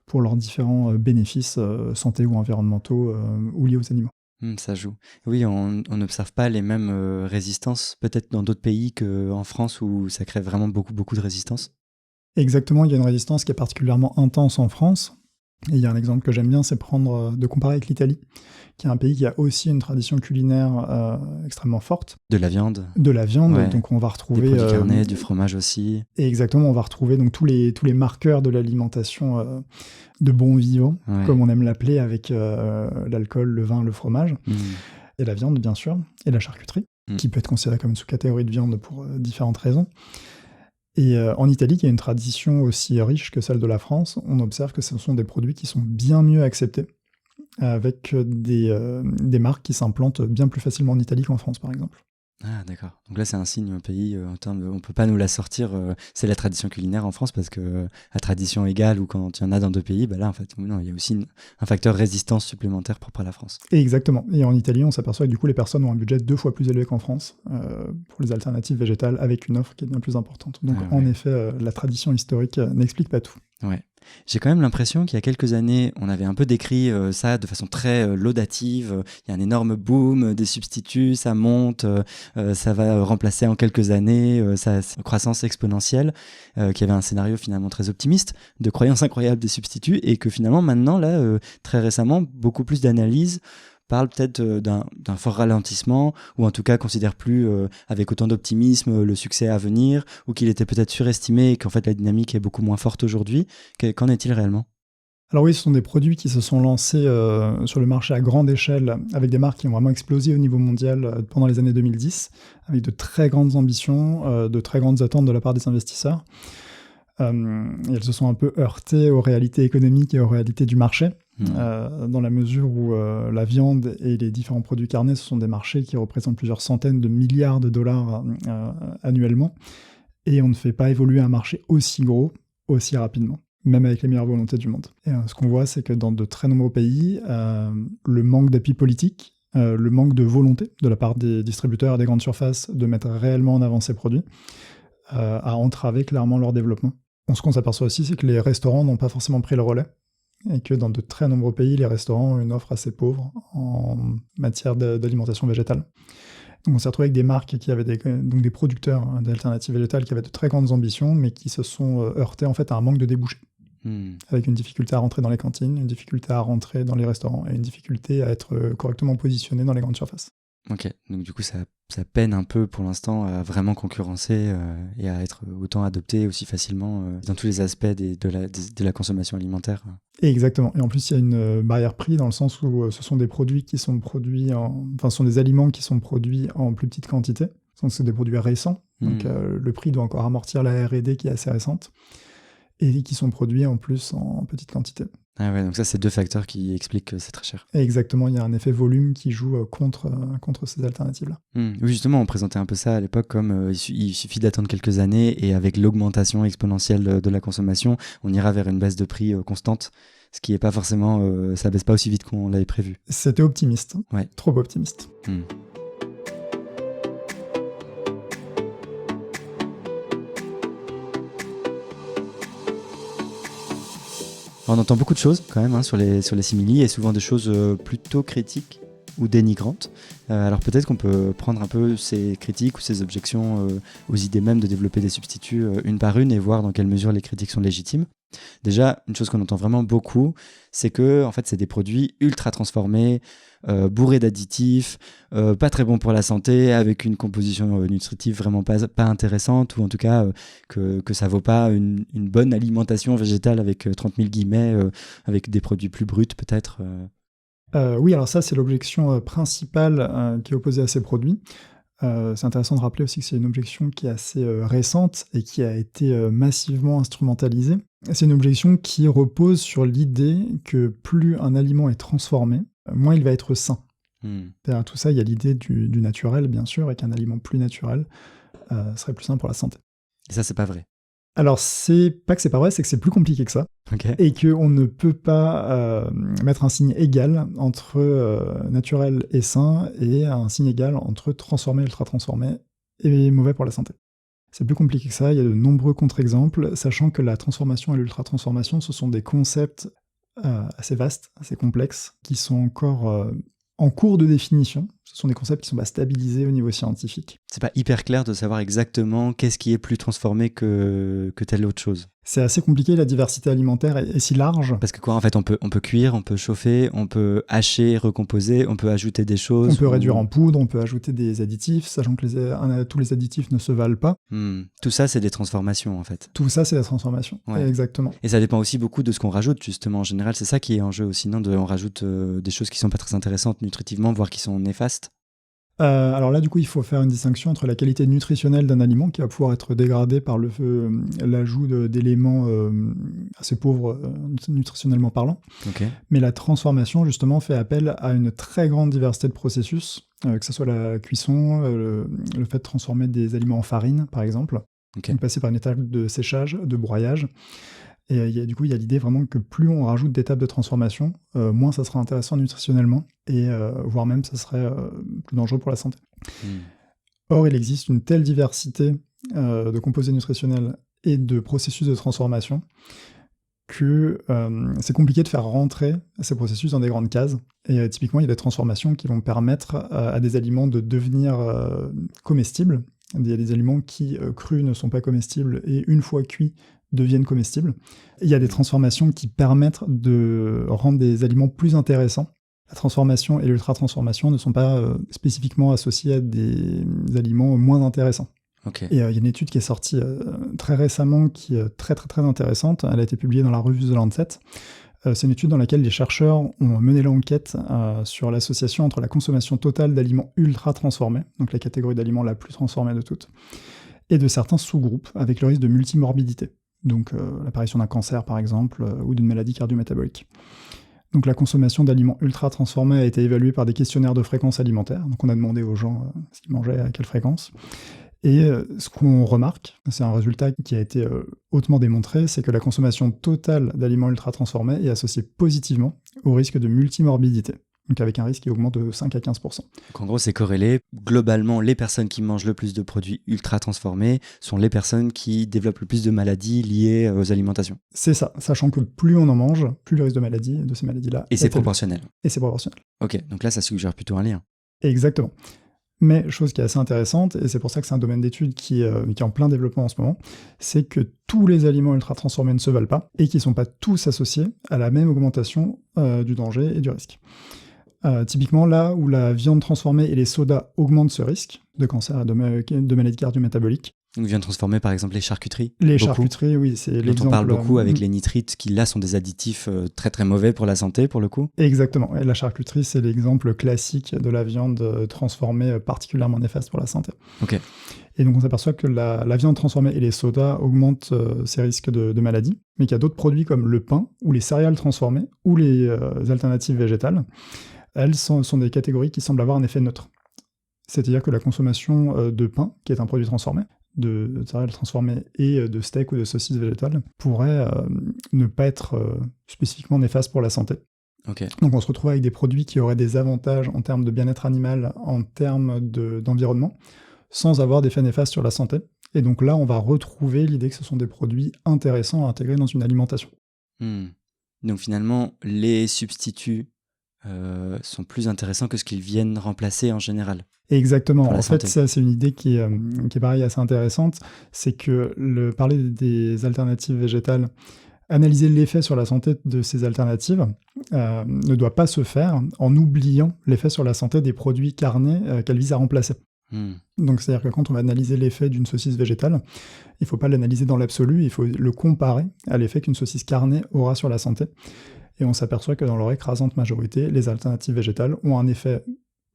pour leurs différents bénéfices santé ou environnementaux ou liés aux animaux. Ça joue. Oui, on n'observe pas les mêmes résistances peut-être dans d'autres pays qu'en France où ça crée vraiment beaucoup de résistance. Exactement, il y a une résistance qui est particulièrement intense en France. Et il y a un exemple que j'aime bien, c'est de comparer avec l'Italie, qui est un pays qui a aussi une tradition culinaire extrêmement forte. De la viande. Ouais. Donc on va retrouver... Des produits carnés, du fromage aussi. Et exactement, on va retrouver donc, tous les marqueurs de l'alimentation de bon vivant, comme on aime l'appeler, avec l'alcool, le vin, le fromage, et la viande bien sûr, et la charcuterie, qui peut être considérée comme une sous-catégorie de viande pour différentes raisons. Et en Italie, qui a une tradition aussi riche que celle de la France, on observe que ce sont des produits qui sont bien mieux acceptés, avec des marques qui s'implantent bien plus facilement en Italie qu'en France, par exemple. Ah, d'accord. Donc là, c'est un signe, un pays, en termes de, on ne peut pas nous la sortir, c'est la tradition culinaire en France, parce que à tradition égale, ou quand il y en a dans deux pays, bah là, en fait, non, il y a aussi un facteur résistance supplémentaire propre à la France. Et exactement. Et en Italie, on s'aperçoit que du coup, les personnes ont un budget 2 fois plus élevé qu'en France pour les alternatives végétales, avec une offre qui est bien plus importante. Donc, en effet, la tradition historique n'explique pas tout. Ouais. J'ai quand même l'impression qu'il y a quelques années, on avait un peu décrit ça de façon très laudative. Il y a un énorme boom des substituts, ça monte, ça va remplacer en quelques années, ça une croissance exponentielle, qu'il y avait un scénario finalement très optimiste, de croyance incroyable des substituts, et que finalement maintenant, là, très récemment, beaucoup plus d'analyses parle peut-être d'un fort ralentissement, ou en tout cas considère plus avec autant d'optimisme le succès à venir, ou qu'il était peut-être surestimé et qu'en fait la dynamique est beaucoup moins forte aujourd'hui. Qu'en est-il réellement ? Alors oui, ce sont des produits qui se sont lancés sur le marché à grande échelle, avec des marques qui ont vraiment explosé au niveau mondial pendant les années 2010, avec de très grandes ambitions, de très grandes attentes de la part des investisseurs. Et elles se sont un peu heurtées aux réalités économiques et aux réalités du marché, dans la mesure où la viande et les différents produits carnés, ce sont des marchés qui représentent plusieurs centaines de milliards de dollars annuellement, et on ne fait pas évoluer un marché aussi gros, aussi rapidement, même avec les meilleures volontés du monde. Et ce qu'on voit, c'est que dans de très nombreux pays, le manque d'appui politique, le manque de volonté de la part des distributeurs et des grandes surfaces de mettre réellement en avant ces produits, a entravé clairement leur développement. Ce qu'on s'aperçoit aussi, c'est que les restaurants n'ont pas forcément pris le relais, et que dans de très nombreux pays, les restaurants ont une offre assez pauvre en matière d'alimentation végétale. Donc on s'est retrouvé avec des marques qui avaient donc des producteurs d'alternatives végétales qui avaient de très grandes ambitions, mais qui se sont heurtés en fait à un manque de débouchés. Avec une difficulté à rentrer dans les cantines, une difficulté à rentrer dans les restaurants, et une difficulté à être correctement positionné dans les grandes surfaces. Ok, donc du coup ça peine un peu pour l'instant à vraiment concurrencer et à être autant adopté aussi facilement dans tous les aspects de la consommation alimentaire. Et exactement, et en plus il y a une barrière prix dans le sens où ce sont des produits qui sont produits ce sont des aliments qui sont produits en plus petite quantité, donc c'est des produits récents, donc le prix doit encore amortir la R&D qui est assez récente, et qui sont produits en plus en petite quantité. Ah ouais, donc ça, c'est deux facteurs qui expliquent que c'est très cher. Et exactement, il y a un effet volume qui joue contre ces alternatives-là. Oui, justement, on présentait un peu ça à l'époque comme il suffit d'attendre quelques années et avec l'augmentation exponentielle de la consommation, on ira vers une baisse de prix constante, ce qui n'est pas forcément... ça baisse pas aussi vite qu'on l'avait prévu. C'était optimiste, ouais. Trop optimiste. On entend beaucoup de choses quand même sur les simili et souvent des choses plutôt critiques ou dénigrantes. Alors peut-être qu'on peut prendre un peu ces critiques ou ces objections aux idées même de développer des substituts une par une et voir dans quelle mesure les critiques sont légitimes. Déjà, une chose qu'on entend vraiment beaucoup, c'est que en fait, c'est des produits ultra transformés, bourrés d'additifs, pas très bons pour la santé, avec une composition nutritive vraiment pas intéressante, ou en tout cas que ça vaut pas une bonne alimentation végétale avec 30 000 guillemets, avec des produits plus bruts peut-être. Oui, alors ça, c'est l'objection principale qui est opposée à ces produits. C'est intéressant de rappeler aussi que c'est une objection qui est assez récente et qui a été massivement instrumentalisée. C'est une objection qui repose sur l'idée que plus un aliment est transformé, moins il va être sain. Derrière tout ça, il y a l'idée du naturel, bien sûr, et qu'un aliment plus naturel serait plus sain pour la santé. Et ça, c'est pas vrai. Alors, c'est pas que c'est pas vrai, c'est que c'est plus compliqué que ça. Okay. Et qu'on ne peut pas mettre un signe égal entre naturel et sain et un signe égal entre transformé, ultra transformé et mauvais pour la santé. C'est plus compliqué que ça, il y a de nombreux contre-exemples, sachant que la transformation et l'ultra-transformation, ce sont des concepts assez vastes, assez complexes, qui sont encore en cours de définition. Ce sont des concepts qui ne sont pas stabilisés au niveau scientifique. C'est pas hyper clair de savoir exactement qu'est-ce qui est plus transformé que telle autre chose. C'est assez compliqué, la diversité alimentaire est si large. Parce que quoi, en fait, on peut cuire, on peut chauffer, on peut hacher, recomposer, on peut ajouter des choses. On peut réduire en poudre, on peut ajouter des additifs, sachant que tous les additifs ne se valent pas. Tout ça, c'est des transformations, en fait. Tout ça, c'est des transformations, ouais. Exactement. Et ça dépend aussi beaucoup de ce qu'on rajoute, justement. En général, c'est ça qui est en jeu aussi, non ? On rajoute des choses qui sont pas très intéressantes nutritivement, voire qui sont néfastes. Alors là, du coup, il faut faire une distinction entre la qualité nutritionnelle d'un aliment qui va pouvoir être dégradé par l'ajout d'éléments assez pauvres nutritionnellement parlant. Okay. Mais la transformation, justement, fait appel à une très grande diversité de processus, que ce soit la cuisson, le fait de transformer des aliments en farine, par exemple, donc passer par une étape de séchage, de broyage. Et du coup, il y a l'idée vraiment que plus on rajoute d'étapes de transformation, moins ça sera intéressant nutritionnellement, et voire même ça serait plus dangereux pour la santé. Or, il existe une telle diversité de composés nutritionnels et de processus de transformation que c'est compliqué de faire rentrer ces processus dans des grandes cases. Et typiquement, il y a des transformations qui vont permettre à des aliments de devenir comestibles. Il y a des aliments qui, crus, ne sont pas comestibles, et une fois cuits, deviennent comestibles. Il y a des transformations qui permettent de rendre des aliments plus intéressants, La transformation et l'ultra-transformation ne sont pas spécifiquement associés à des aliments moins intéressants. Ok. Et il y a une étude qui est sortie très récemment qui est très très très intéressante. Elle a été publiée dans la revue The Lancet. C'est une étude dans laquelle les chercheurs ont mené l'enquête sur l'association entre la consommation totale d'aliments ultra transformés, donc la catégorie d'aliments la plus transformée de toutes, et de certains sous-groupes avec le risque de multimorbidité, donc l'apparition d'un cancer par exemple, ou d'une maladie cardio-métabolique. Donc la consommation d'aliments ultra transformés a été évaluée par des questionnaires de fréquence alimentaire, donc on a demandé aux gens ce qu'ils mangeaient, à quelle fréquence. Et ce qu'on remarque, c'est un résultat qui a été hautement démontré, c'est que la consommation totale d'aliments ultra transformés est associée positivement au risque de multimorbidité, donc avec un risque qui augmente de 5 à 15%. Donc en gros, c'est corrélé. Globalement, les personnes qui mangent le plus de produits ultra transformés sont les personnes qui développent le plus de maladies liées aux alimentations. C'est ça, sachant que plus on en mange, plus le risque de ces maladies-là Et c'est est élevé. proportionnel. Et c'est proportionnel. Ok, donc là, ça suggère plutôt un lien. Exactement. Mais chose qui est assez intéressante, et c'est pour ça que c'est un domaine d'étude qui est en plein développement en ce moment, c'est que tous les aliments ultra transformés ne se valent pas et qu'ils ne sont pas tous associés à la même augmentation du danger et du risque. Typiquement, là où la viande transformée et les sodas augmentent ce risque de cancer et de maladies cardio-métaboliques. Donc, viande transformée, par exemple, les charcuteries. Les beaucoup. charcuteries, oui, c'est l'exemple. Dont on parle beaucoup avec les nitrites, qui là sont des additifs très très mauvais pour la santé, pour le coup. Exactement. Et la charcuterie, c'est l'exemple classique de la viande transformée particulièrement néfaste pour la santé. Ok. Et donc on s'aperçoit que la viande transformée et les sodas augmentent ces risques de maladies, mais qu'il y a d'autres produits comme le pain ou les céréales transformées ou les alternatives végétales. Elles sont des catégories qui semblent avoir un effet neutre. C'est-à-dire que la consommation de pain, qui est un produit transformé, de céréales transformées et de steak ou de saucisses végétales, pourrait ne pas être spécifiquement néfaste pour la santé. Okay. Donc on se retrouve avec des produits qui auraient des avantages en termes de bien-être animal, en termes d'environnement, sans avoir d'effet néfaste sur la santé. Et donc là, on va retrouver l'idée que ce sont des produits intéressants à intégrer dans une alimentation. Donc finalement, les substituts sont plus intéressants que ce qu'ils viennent remplacer en général. Exactement. En fait, ça, c'est une idée qui est pareil, assez intéressante. C'est que parler des alternatives végétales, analyser l'effet sur la santé de ces alternatives ne doit pas se faire en oubliant l'effet sur la santé des produits carnés qu'elles visent à remplacer. Donc, c'est-à-dire que quand on va analyser l'effet d'une saucisse végétale, il ne faut pas l'analyser dans l'absolu, il faut le comparer à l'effet qu'une saucisse carnée aura sur la santé. Et on s'aperçoit que dans leur écrasante majorité, les alternatives végétales ont un effet,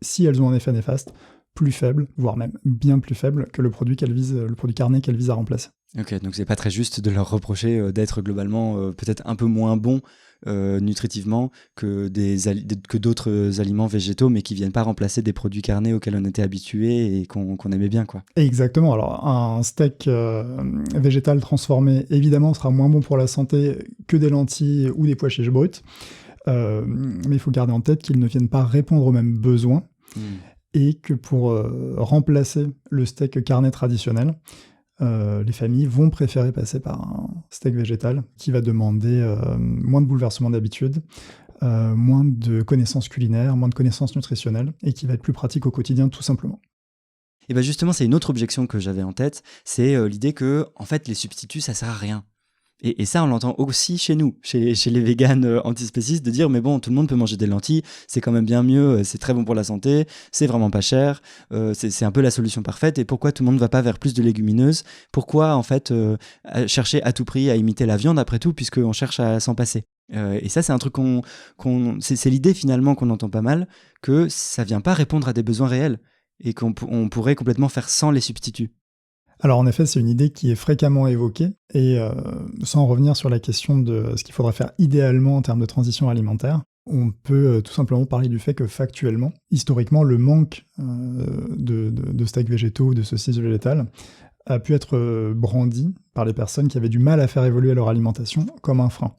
si elles ont un effet néfaste, plus faible, voire même bien plus faible que le produit carné qu'elles visent à remplacer. Ok, donc c'est pas très juste de leur reprocher d'être globalement peut-être un peu moins bons nutritivement que d'autres aliments végétaux, mais qui viennent pas remplacer des produits carnés auxquels on était habitué et qu'on aimait bien, quoi. Exactement. Alors un steak végétal transformé, évidemment, sera moins bon pour la santé que des lentilles ou des pois chiches bruts, mais il faut garder en tête qu'ils ne viennent pas répondre aux mêmes besoins et que pour remplacer le steak carné traditionnel, les familles vont préférer passer par un steak végétal qui va demander moins de bouleversements d'habitude, moins de connaissances culinaires, moins de connaissances nutritionnelles, et qui va être plus pratique au quotidien tout simplement. Et bien justement, c'est une autre objection que j'avais en tête, c'est l'idée que en fait, les substituts, ça sert à rien. Et ça, on l'entend aussi chez nous, chez les véganes antispécistes, de dire mais bon, tout le monde peut manger des lentilles, c'est quand même bien mieux, c'est très bon pour la santé, c'est vraiment pas cher, c'est un peu la solution parfaite. Et pourquoi tout le monde ne va pas vers plus de légumineuses ? Pourquoi en fait chercher à tout prix à imiter la viande après tout, puisqu'on cherche à s'en passer ? Et ça, c'est un truc c'est l'idée finalement qu'on entend pas mal, que ça vient pas répondre à des besoins réels et qu'on pourrait complètement faire sans les substituts. Alors en effet, c'est une idée qui est fréquemment évoquée, et sans revenir sur la question de ce qu'il faudrait faire idéalement en termes de transition alimentaire, on peut tout simplement parler du fait que factuellement, historiquement, le manque de steaks végétaux ou de saucisses végétales a pu être brandi par les personnes qui avaient du mal à faire évoluer leur alimentation comme un frein.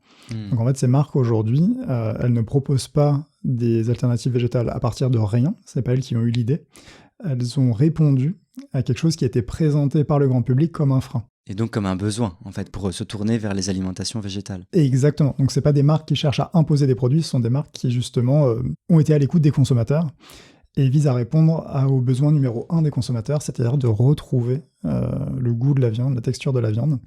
Donc en fait, ces marques aujourd'hui, elles ne proposent pas des alternatives végétales à partir de rien, c'est pas elles qui ont eu l'idée, elles ont répondu à quelque chose qui était présenté par le grand public comme un frein. Et donc comme un besoin, en fait, pour se tourner vers les alimentations végétales. Exactement. Donc c'est pas des marques qui cherchent à imposer des produits, ce sont des marques qui justement ont été à l'écoute des consommateurs et visent à répondre au besoin numéro 1 des consommateurs, c'est-à-dire de retrouver le goût de la viande, la texture de la viande.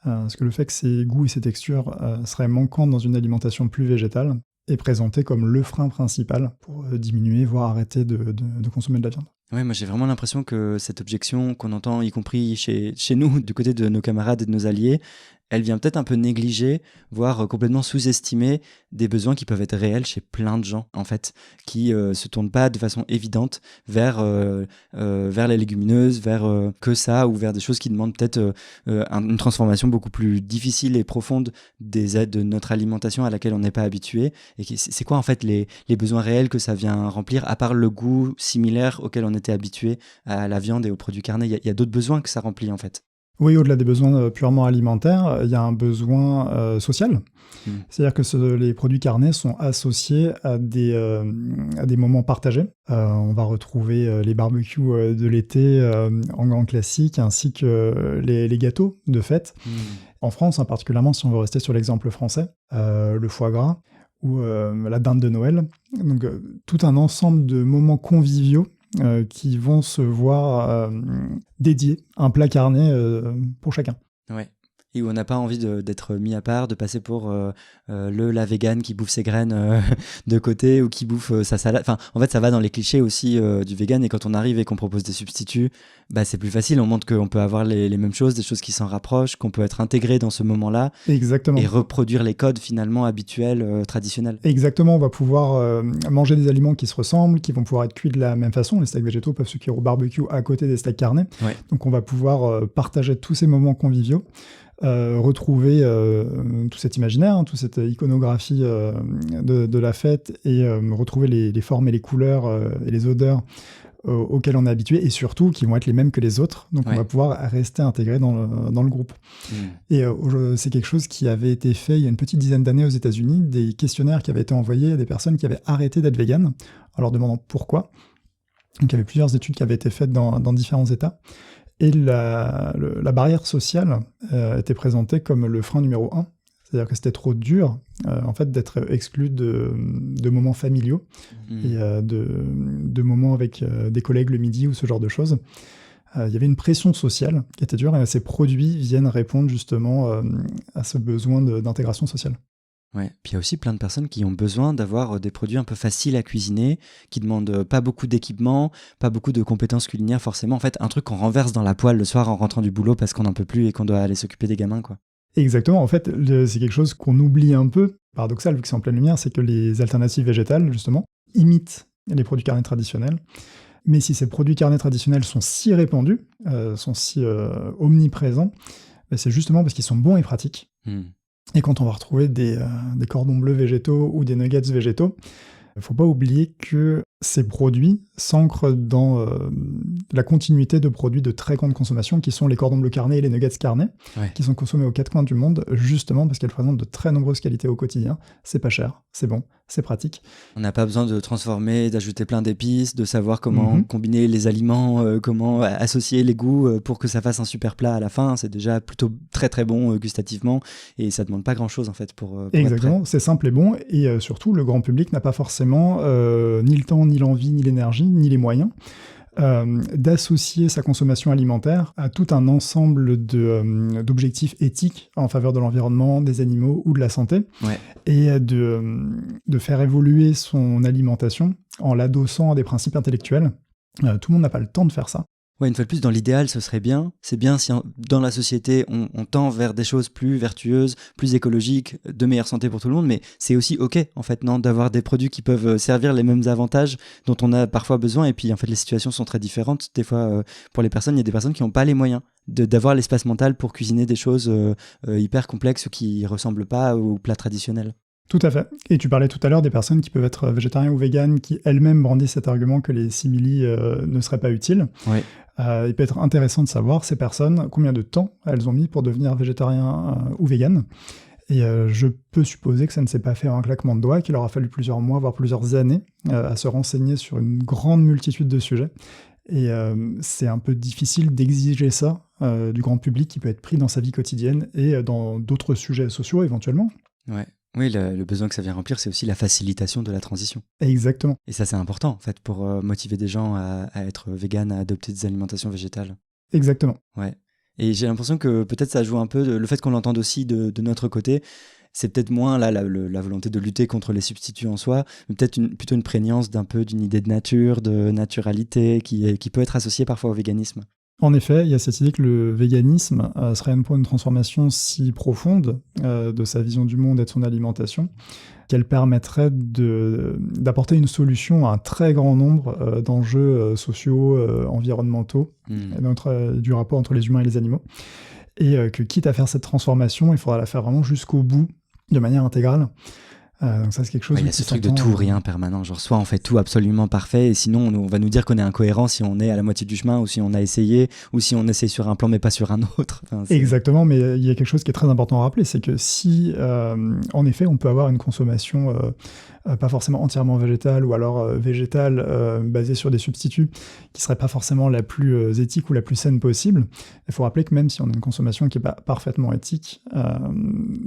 Parce que le fait que ces goûts et ces textures seraient manquants dans une alimentation plus végétale est présenté comme le frein principal pour diminuer, voire arrêter de consommer de la viande. Ouais, moi j'ai vraiment l'impression que cette objection qu'on entend, y compris chez nous, du côté de nos camarades et de nos alliés, elle vient peut-être un peu négliger, voire complètement sous-estimer des besoins qui peuvent être réels chez plein de gens, en fait, qui se tournent pas de façon évidente vers les légumineuses, vers que ça, ou vers des choses qui demandent peut-être une transformation beaucoup plus difficile et profonde des aides de notre alimentation à laquelle on n'est pas habitué. Et c'est quoi, en fait, les besoins réels que ça vient remplir, à part le goût similaire auquel on était habitué à la viande et aux produits carnés? Il y a d'autres besoins que ça remplit, en fait. Oui, au-delà des besoins purement alimentaires, il y a un besoin social. C'est-à-dire que les produits carnés sont associés à des moments partagés. On va retrouver les barbecues de l'été en grand classique, ainsi que les gâteaux de fête. En France, hein, particulièrement, si on veut rester sur l'exemple français, le foie gras ou la dinde de Noël. Donc, tout un ensemble de moments conviviaux qui vont se voir dédier un plat carné pour chacun. Ouais. Et où on n'a pas envie d'être mis à part, de passer pour la végane qui bouffe ses graines de côté ou qui bouffe sa salade. Enfin, en fait, ça va dans les clichés aussi du vegan. Et quand on arrive et qu'on propose des substituts, bah, c'est plus facile. On montre qu'on peut avoir les mêmes choses, des choses qui s'en rapprochent, qu'on peut être intégré dans ce moment-là. Exactement. Et reproduire les codes finalement habituels, traditionnels. Exactement. On va pouvoir manger des aliments qui se ressemblent, qui vont pouvoir être cuits de la même façon. Les steaks végétaux peuvent se cuire au barbecue à côté des steaks carnés. Ouais. Donc, on va pouvoir partager tous ces moments conviviaux. Retrouver tout cet imaginaire, toute cette iconographie de la fête et retrouver les formes et les couleurs et les odeurs auxquelles on est habitué et surtout qui vont être les mêmes que les autres. Donc, on va pouvoir rester intégré dans le groupe. Et c'est quelque chose qui avait été fait il y a une petite dizaine d'années aux États-Unis, des questionnaires qui avaient été envoyés à des personnes qui avaient arrêté d'être véganes en leur demandant pourquoi. Donc, il y avait plusieurs études qui avaient été faites dans différents États. Et la barrière sociale était présentée comme le frein numéro 1. C'est-à-dire que c'était trop dur en fait, d'être exclu de moments familiaux et de moments avec des collègues le midi ou ce genre de choses. Il y avait une pression sociale qui était dure et ces produits viennent répondre justement à ce besoin d'intégration sociale. Ouais. Puis il y a aussi plein de personnes qui ont besoin d'avoir des produits un peu faciles à cuisiner, qui demandent pas beaucoup d'équipement, pas beaucoup de compétences culinaires forcément. En fait, un truc qu'on renverse dans la poêle le soir en rentrant du boulot parce qu'on n'en peut plus et qu'on doit aller s'occuper des gamins, quoi. Exactement. En fait, c'est quelque chose qu'on oublie un peu, paradoxal vu que c'est en pleine lumière, c'est que les alternatives végétales, justement, imitent les produits carnés traditionnels. Mais si ces produits carnés traditionnels sont si répandus, sont si omniprésents, c'est justement parce qu'ils sont bons et pratiques. Et quand on va retrouver des cordons bleus végétaux ou des nuggets végétaux, il ne faut pas oublier que ces produits s'ancrent dans la continuité de produits de très grande consommation qui sont les cordons bleus carnés et les nuggets carnés, qui sont consommés aux quatre coins du monde justement parce qu'elles présentent de très nombreuses qualités au quotidien. C'est pas cher, c'est bon, c'est pratique. On n'a pas besoin de transformer, d'ajouter plein d'épices, de savoir comment combiner les aliments, comment associer les goûts pour que ça fasse un super plat à la fin. C'est déjà plutôt très très bon gustativement et ça demande pas grand chose en fait pour Exactement, c'est simple et bon et surtout le grand public n'a pas forcément ni le temps, ni l'envie, ni l'énergie, ni les moyens d'associer sa consommation alimentaire à tout un ensemble d'objectifs éthiques en faveur de l'environnement, des animaux ou de la santé, et de faire évoluer son alimentation en l'adossant à des principes intellectuels. Tout le monde n'a pas le temps de faire ça. Ouais, une fois de plus, dans l'idéal, ce serait bien. C'est bien si dans la société, on tend vers des choses plus vertueuses, plus écologiques, de meilleure santé pour tout le monde, mais c'est aussi OK, en fait, non, d'avoir des produits qui peuvent servir les mêmes avantages dont on a parfois besoin. Et puis, en fait, les situations sont très différentes. Des fois, pour les personnes, il y a des personnes qui n'ont pas les moyens d'avoir l'espace mental pour cuisiner des choses hyper complexes qui ne ressemblent pas aux plats traditionnels. Tout à fait. Et tu parlais tout à l'heure des personnes qui peuvent être végétariens ou véganes qui elles-mêmes brandissent cet argument que les simili ne seraient pas utiles. Ouais. Il peut être intéressant de savoir, ces personnes, combien de temps elles ont mis pour devenir végétariens ou véganes. Et je peux supposer que ça ne s'est pas fait en un claquement de doigts, qu'il leur a fallu plusieurs mois, voire plusieurs années, à se renseigner sur une grande multitude de sujets. Et c'est un peu difficile d'exiger ça du grand public qui peut être pris dans sa vie quotidienne et dans d'autres sujets sociaux éventuellement. Ouais. Oui, le besoin que ça vient remplir, c'est aussi la facilitation de la transition. Exactement. Et ça, c'est important, en fait, pour motiver des gens à être véganes, à adopter des alimentations végétales. Exactement. Ouais. Et j'ai l'impression que peut-être ça joue un peu, le fait qu'on l'entende aussi de notre côté, c'est peut-être moins là, la volonté de lutter contre les substituts en soi, mais peut-être plutôt une prégnance d'une idée de nature, de naturalité, qui peut être associée parfois au véganisme. En effet, il y a cette idée que le véganisme serait pour une transformation si profonde de sa vision du monde et de son alimentation qu'elle permettrait d'apporter une solution à un très grand nombre d'enjeux sociaux, environnementaux, et du rapport entre les humains et les animaux. Et que quitte à faire cette transformation, il faudra la faire vraiment jusqu'au bout, de manière intégrale. Donc ça, c'est quelque chose. Il y a ce truc de tout ou rien permanent. Genre, soit on fait tout absolument parfait, et sinon on va nous dire qu'on est incohérent si on est à la moitié du chemin, ou si on a essayé, ou si on essaye sur un plan mais pas sur un autre. Enfin, exactement, mais il y a quelque chose qui est très important à rappeler, c'est que si, en effet, on peut avoir une consommation pas forcément entièrement végétale, ou alors végétale basée sur des substituts qui seraient pas forcément la plus éthique ou la plus saine possible, il faut rappeler que même si on a une consommation qui est pas parfaitement éthique,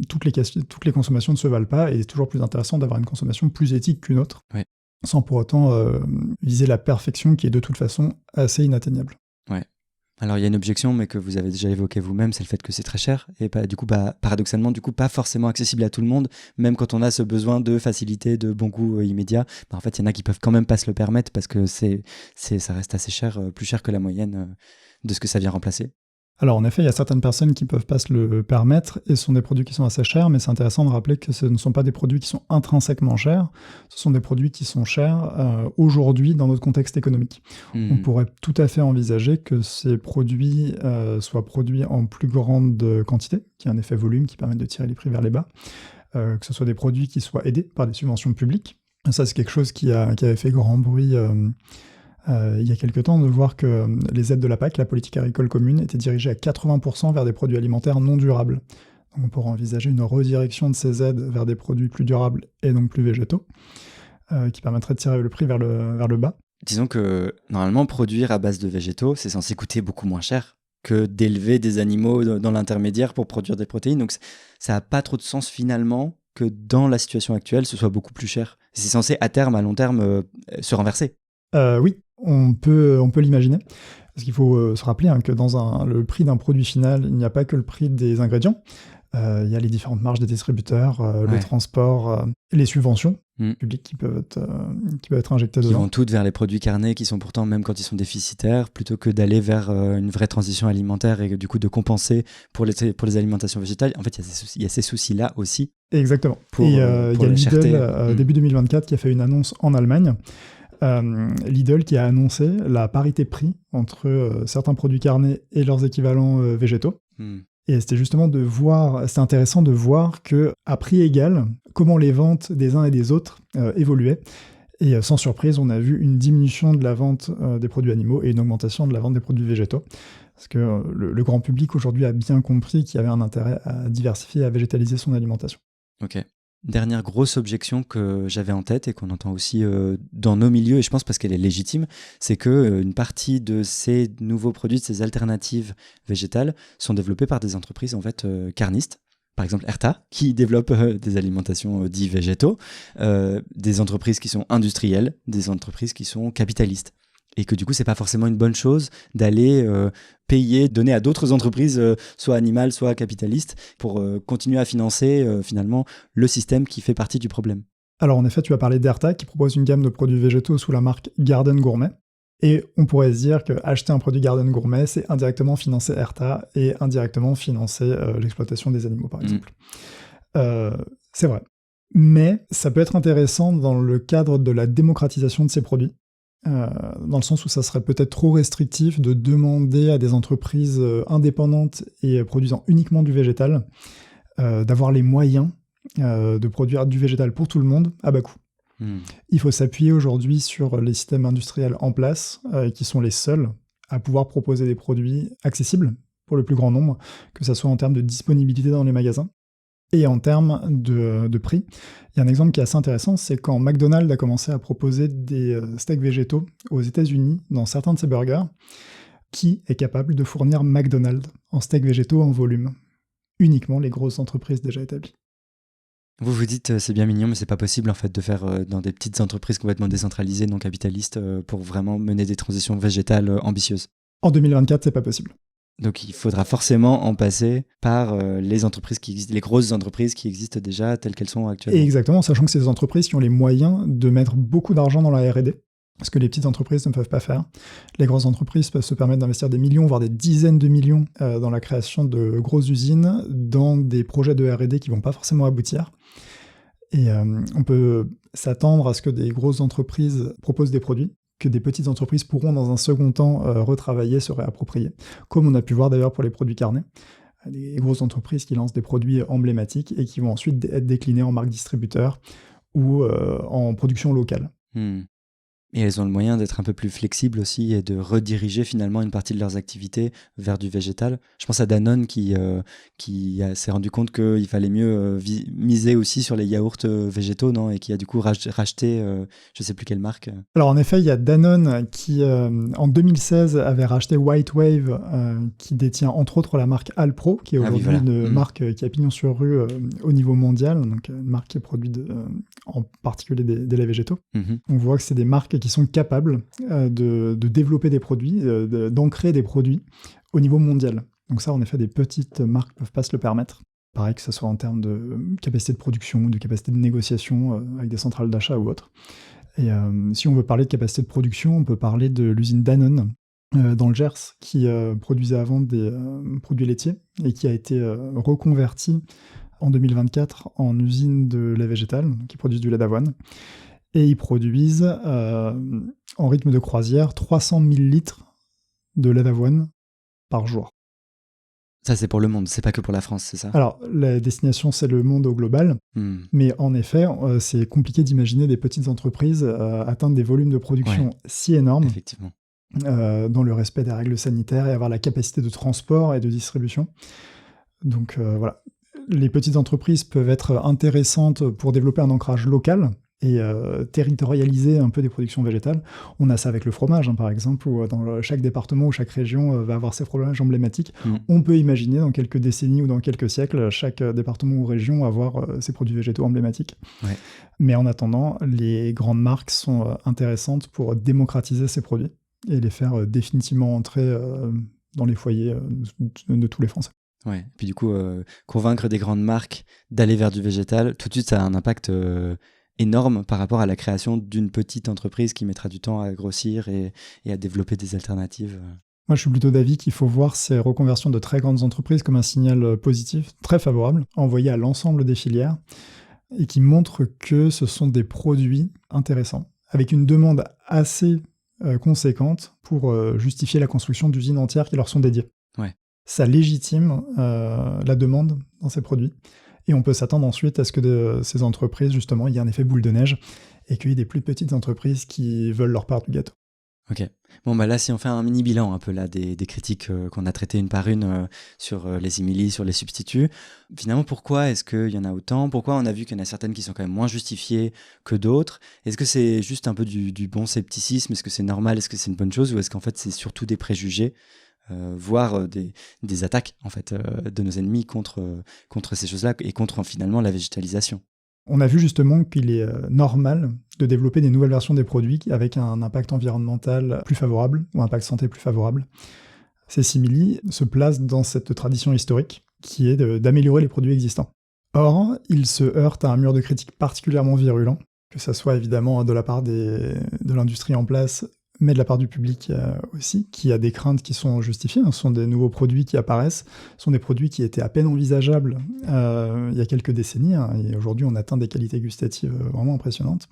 toutes les consommations ne se valent pas, et c'est toujours plus intéressant d'avoir une consommation plus éthique qu'une autre, ouais. Sans pour autant viser la perfection qui est de toute façon assez inatteignable. Ouais. Alors il y a une objection, mais que vous avez déjà évoquée vous-même, c'est le fait que c'est très cher, et paradoxalement, pas forcément accessible à tout le monde, même quand on a ce besoin de facilité, de bon goût immédiat. En fait, il y en a qui peuvent quand même pas se le permettre, parce que ça reste assez cher, plus cher que la moyenne de ce que ça vient remplacer. Alors en effet, il y a certaines personnes qui ne peuvent pas se le permettre, et ce sont des produits qui sont assez chers, mais c'est intéressant de rappeler que ce ne sont pas des produits qui sont intrinsèquement chers, ce sont des produits qui sont chers aujourd'hui dans notre contexte économique. On pourrait tout à fait envisager que ces produits soient produits en plus grande quantité, qui a un effet volume qui permet de tirer les prix vers les bas, que ce soit des produits qui soient aidés par des subventions publiques. Ça, c'est quelque chose qui avait fait grand bruit il y a quelque temps, de voir que les aides de la PAC, la politique agricole commune, étaient dirigées à 80% vers des produits alimentaires non durables. Donc on pourrait envisager une redirection de ces aides vers des produits plus durables et donc plus végétaux, qui permettrait de tirer le prix vers le bas. Disons que normalement, produire à base de végétaux, c'est censé coûter beaucoup moins cher que d'élever des animaux dans l'intermédiaire pour produire des protéines. Donc ça n'a pas trop de sens finalement que dans la situation actuelle, ce soit beaucoup plus cher. C'est censé à long terme, se renverser. Oui, on peut l'imaginer. Parce qu'il faut se rappeler que dans le prix d'un produit final, il n'y a pas que le prix des ingrédients. Il y a les différentes marges des distributeurs, le transport, les subventions publiques qui peuvent être injectées dedans. Qui vont toutes vers les produits carnés qui sont pourtant, même quand ils sont déficitaires, plutôt que d'aller vers une vraie transition alimentaire et du coup de compenser pour les alimentations végétales. En fait, il y a ces soucis-là aussi. Exactement. Il y a Lidl, début 2024, qui a fait une annonce en Allemagne. Lidl qui a annoncé la parité prix entre certains produits carnés et leurs équivalents végétaux. Et c'était justement c'est intéressant de voir que, à prix égal, comment les ventes des uns et des autres évoluaient. Et sans surprise, on a vu une diminution de la vente des produits animaux et une augmentation de la vente des produits végétaux. Parce que le grand public aujourd'hui a bien compris qu'il y avait un intérêt à diversifier et à végétaliser son alimentation. Ok. Dernière grosse objection que j'avais en tête et qu'on entend aussi dans nos milieux, et je pense parce qu'elle est légitime, c'est qu'une partie de ces nouveaux produits, de ces alternatives végétales, sont développées par des entreprises en fait carnistes. Par exemple Herta, qui développe des alimentations dits végétaux, des entreprises qui sont industrielles, des entreprises qui sont capitalistes. Et que du coup, c'est pas forcément une bonne chose d'aller donner à d'autres entreprises, soit animales, soit capitalistes, pour continuer à financer finalement le système qui fait partie du problème. Alors en effet, tu as parlé d'Herta, qui propose une gamme de produits végétaux sous la marque Garden Gourmet. Et on pourrait se dire qu'acheter un produit Garden Gourmet, c'est indirectement financer Herta et indirectement financer l'exploitation des animaux, par exemple. C'est vrai. Mais ça peut être intéressant dans le cadre de la démocratisation de ces produits. Dans le sens où ça serait peut-être trop restrictif de demander à des entreprises indépendantes et produisant uniquement du végétal d'avoir les moyens de produire du végétal pour tout le monde à bas coût. Il faut s'appuyer aujourd'hui sur les systèmes industriels en place qui sont les seuls à pouvoir proposer des produits accessibles pour le plus grand nombre, que ce soit en termes de disponibilité dans les magasins et en termes de prix. Il y a un exemple qui est assez intéressant, c'est quand McDonald's a commencé à proposer des steaks végétaux aux États-Unis dans certains de ses burgers. Qui est capable de fournir McDonald's en steaks végétaux en volume? Uniquement les grosses entreprises déjà établies. Vous vous dites c'est bien mignon, mais c'est pas possible en fait de faire dans des petites entreprises complètement décentralisées, non capitalistes, pour vraiment mener des transitions végétales ambitieuses. En 2024, c'est pas possible. Donc il faudra forcément en passer par les entreprises qui existent, les grosses entreprises qui existent déjà telles qu'elles sont actuellement. Et exactement, sachant que c'est des entreprises qui ont les moyens de mettre beaucoup d'argent dans la R&D, ce que les petites entreprises ne peuvent pas faire. Les grosses entreprises peuvent se permettre d'investir des millions, voire des dizaines de millions dans la création de grosses usines, dans des projets de R&D qui ne vont pas forcément aboutir. Et on peut s'attendre à ce que des grosses entreprises proposent des produits que des petites entreprises pourront dans un second temps retravailler, se réapproprier. Comme on a pu voir d'ailleurs pour les produits carnés. Des grosses entreprises qui lancent des produits emblématiques et qui vont ensuite être déclinés en marque distributeur ou en production locale. Et elles ont le moyen d'être un peu plus flexibles aussi et de rediriger finalement une partie de leurs activités vers du végétal. Je pense à Danone qui s'est rendu compte qu'il fallait mieux miser aussi sur les yaourts végétaux, non ? Et qui a du coup racheté, je ne sais plus quelle marque. Alors en effet, il y a Danone qui en 2016 avait racheté White Wave, qui détient entre autres la marque Alpro, qui est aujourd'hui une marque qui a pignon sur rue au niveau mondial, donc une marque qui produit en particulier des laits végétaux. On voit que c'est des marques qui sont capables de développer des produits, d'ancrer des produits au niveau mondial. Donc ça, en effet, des petites marques ne peuvent pas se le permettre. Pareil que ce soit en termes de capacité de production, de capacité de négociation avec des centrales d'achat ou autres. Et si on veut parler de capacité de production, on peut parler de l'usine Danone dans le Gers, qui produisait avant des produits laitiers et qui a été reconvertie en 2024 en usine de lait végétal, qui produisent du lait d'avoine. Et ils produisent en rythme de croisière 300 000 litres de lait d'avoine par jour. Ça, c'est pour le monde, c'est pas que pour la France, c'est ça ? Alors, la destination, c'est le monde au global, mais en effet, c'est compliqué d'imaginer des petites entreprises atteindre des volumes de production si énormes, effectivement. Dans le respect des règles sanitaires et avoir la capacité de transport et de distribution. Donc voilà, les petites entreprises peuvent être intéressantes pour développer un ancrage local et territorialiser un peu des productions végétales. On a ça avec le fromage, par exemple, où dans chaque département ou chaque région va avoir ses fromages emblématiques. On peut imaginer dans quelques décennies ou dans quelques siècles, chaque département ou région avoir ses produits végétaux emblématiques. Mais en attendant, les grandes marques sont intéressantes pour démocratiser ces produits et les faire définitivement entrer dans les foyers de tous les Français. Ouais. Puis du coup, convaincre des grandes marques d'aller vers du végétal, tout de suite, ça a un impact énorme par rapport à la création d'une petite entreprise qui mettra du temps à grossir et à développer des alternatives. Moi, je suis plutôt d'avis qu'il faut voir ces reconversions de très grandes entreprises comme un signal positif, très favorable, envoyé à l'ensemble des filières, et qui montre que ce sont des produits intéressants, avec une demande assez conséquente pour justifier la construction d'usines entières qui leur sont dédiées. Ça légitime la demande dans ces produits. Et on peut s'attendre ensuite à ce que de ces entreprises, justement, il y ait un effet boule de neige et qu'il y ait des plus petites entreprises qui veulent leur part du gâteau. Ok. Bon, bah là, si on fait un mini bilan un peu là des critiques qu'on a traitées une par une sur les similis, sur les substituts, finalement, pourquoi est-ce qu'il y en a autant ? Pourquoi on a vu qu'il y en a certaines qui sont quand même moins justifiées que d'autres ? Est-ce que c'est juste un peu du bon scepticisme ? Est-ce que c'est normal ? Est-ce que c'est une bonne chose ? Ou est-ce qu'en fait, c'est surtout des préjugés ? Voire des attaques en fait, de nos ennemis contre ces choses-là et contre finalement la végétalisation. On a vu justement qu'il est normal de développer des nouvelles versions des produits avec un impact environnemental plus favorable ou un impact santé plus favorable. Ces simili se placent dans cette tradition historique qui est d'améliorer les produits existants. Or, ils se heurtent à un mur de critique particulièrement virulent, que ça soit évidemment de la part de l'industrie en place, mais de la part du public aussi, qui a des craintes qui sont justifiées. Ce sont des nouveaux produits qui apparaissent, ce sont des produits qui étaient à peine envisageables il y a quelques décennies, et aujourd'hui on atteint des qualités gustatives vraiment impressionnantes.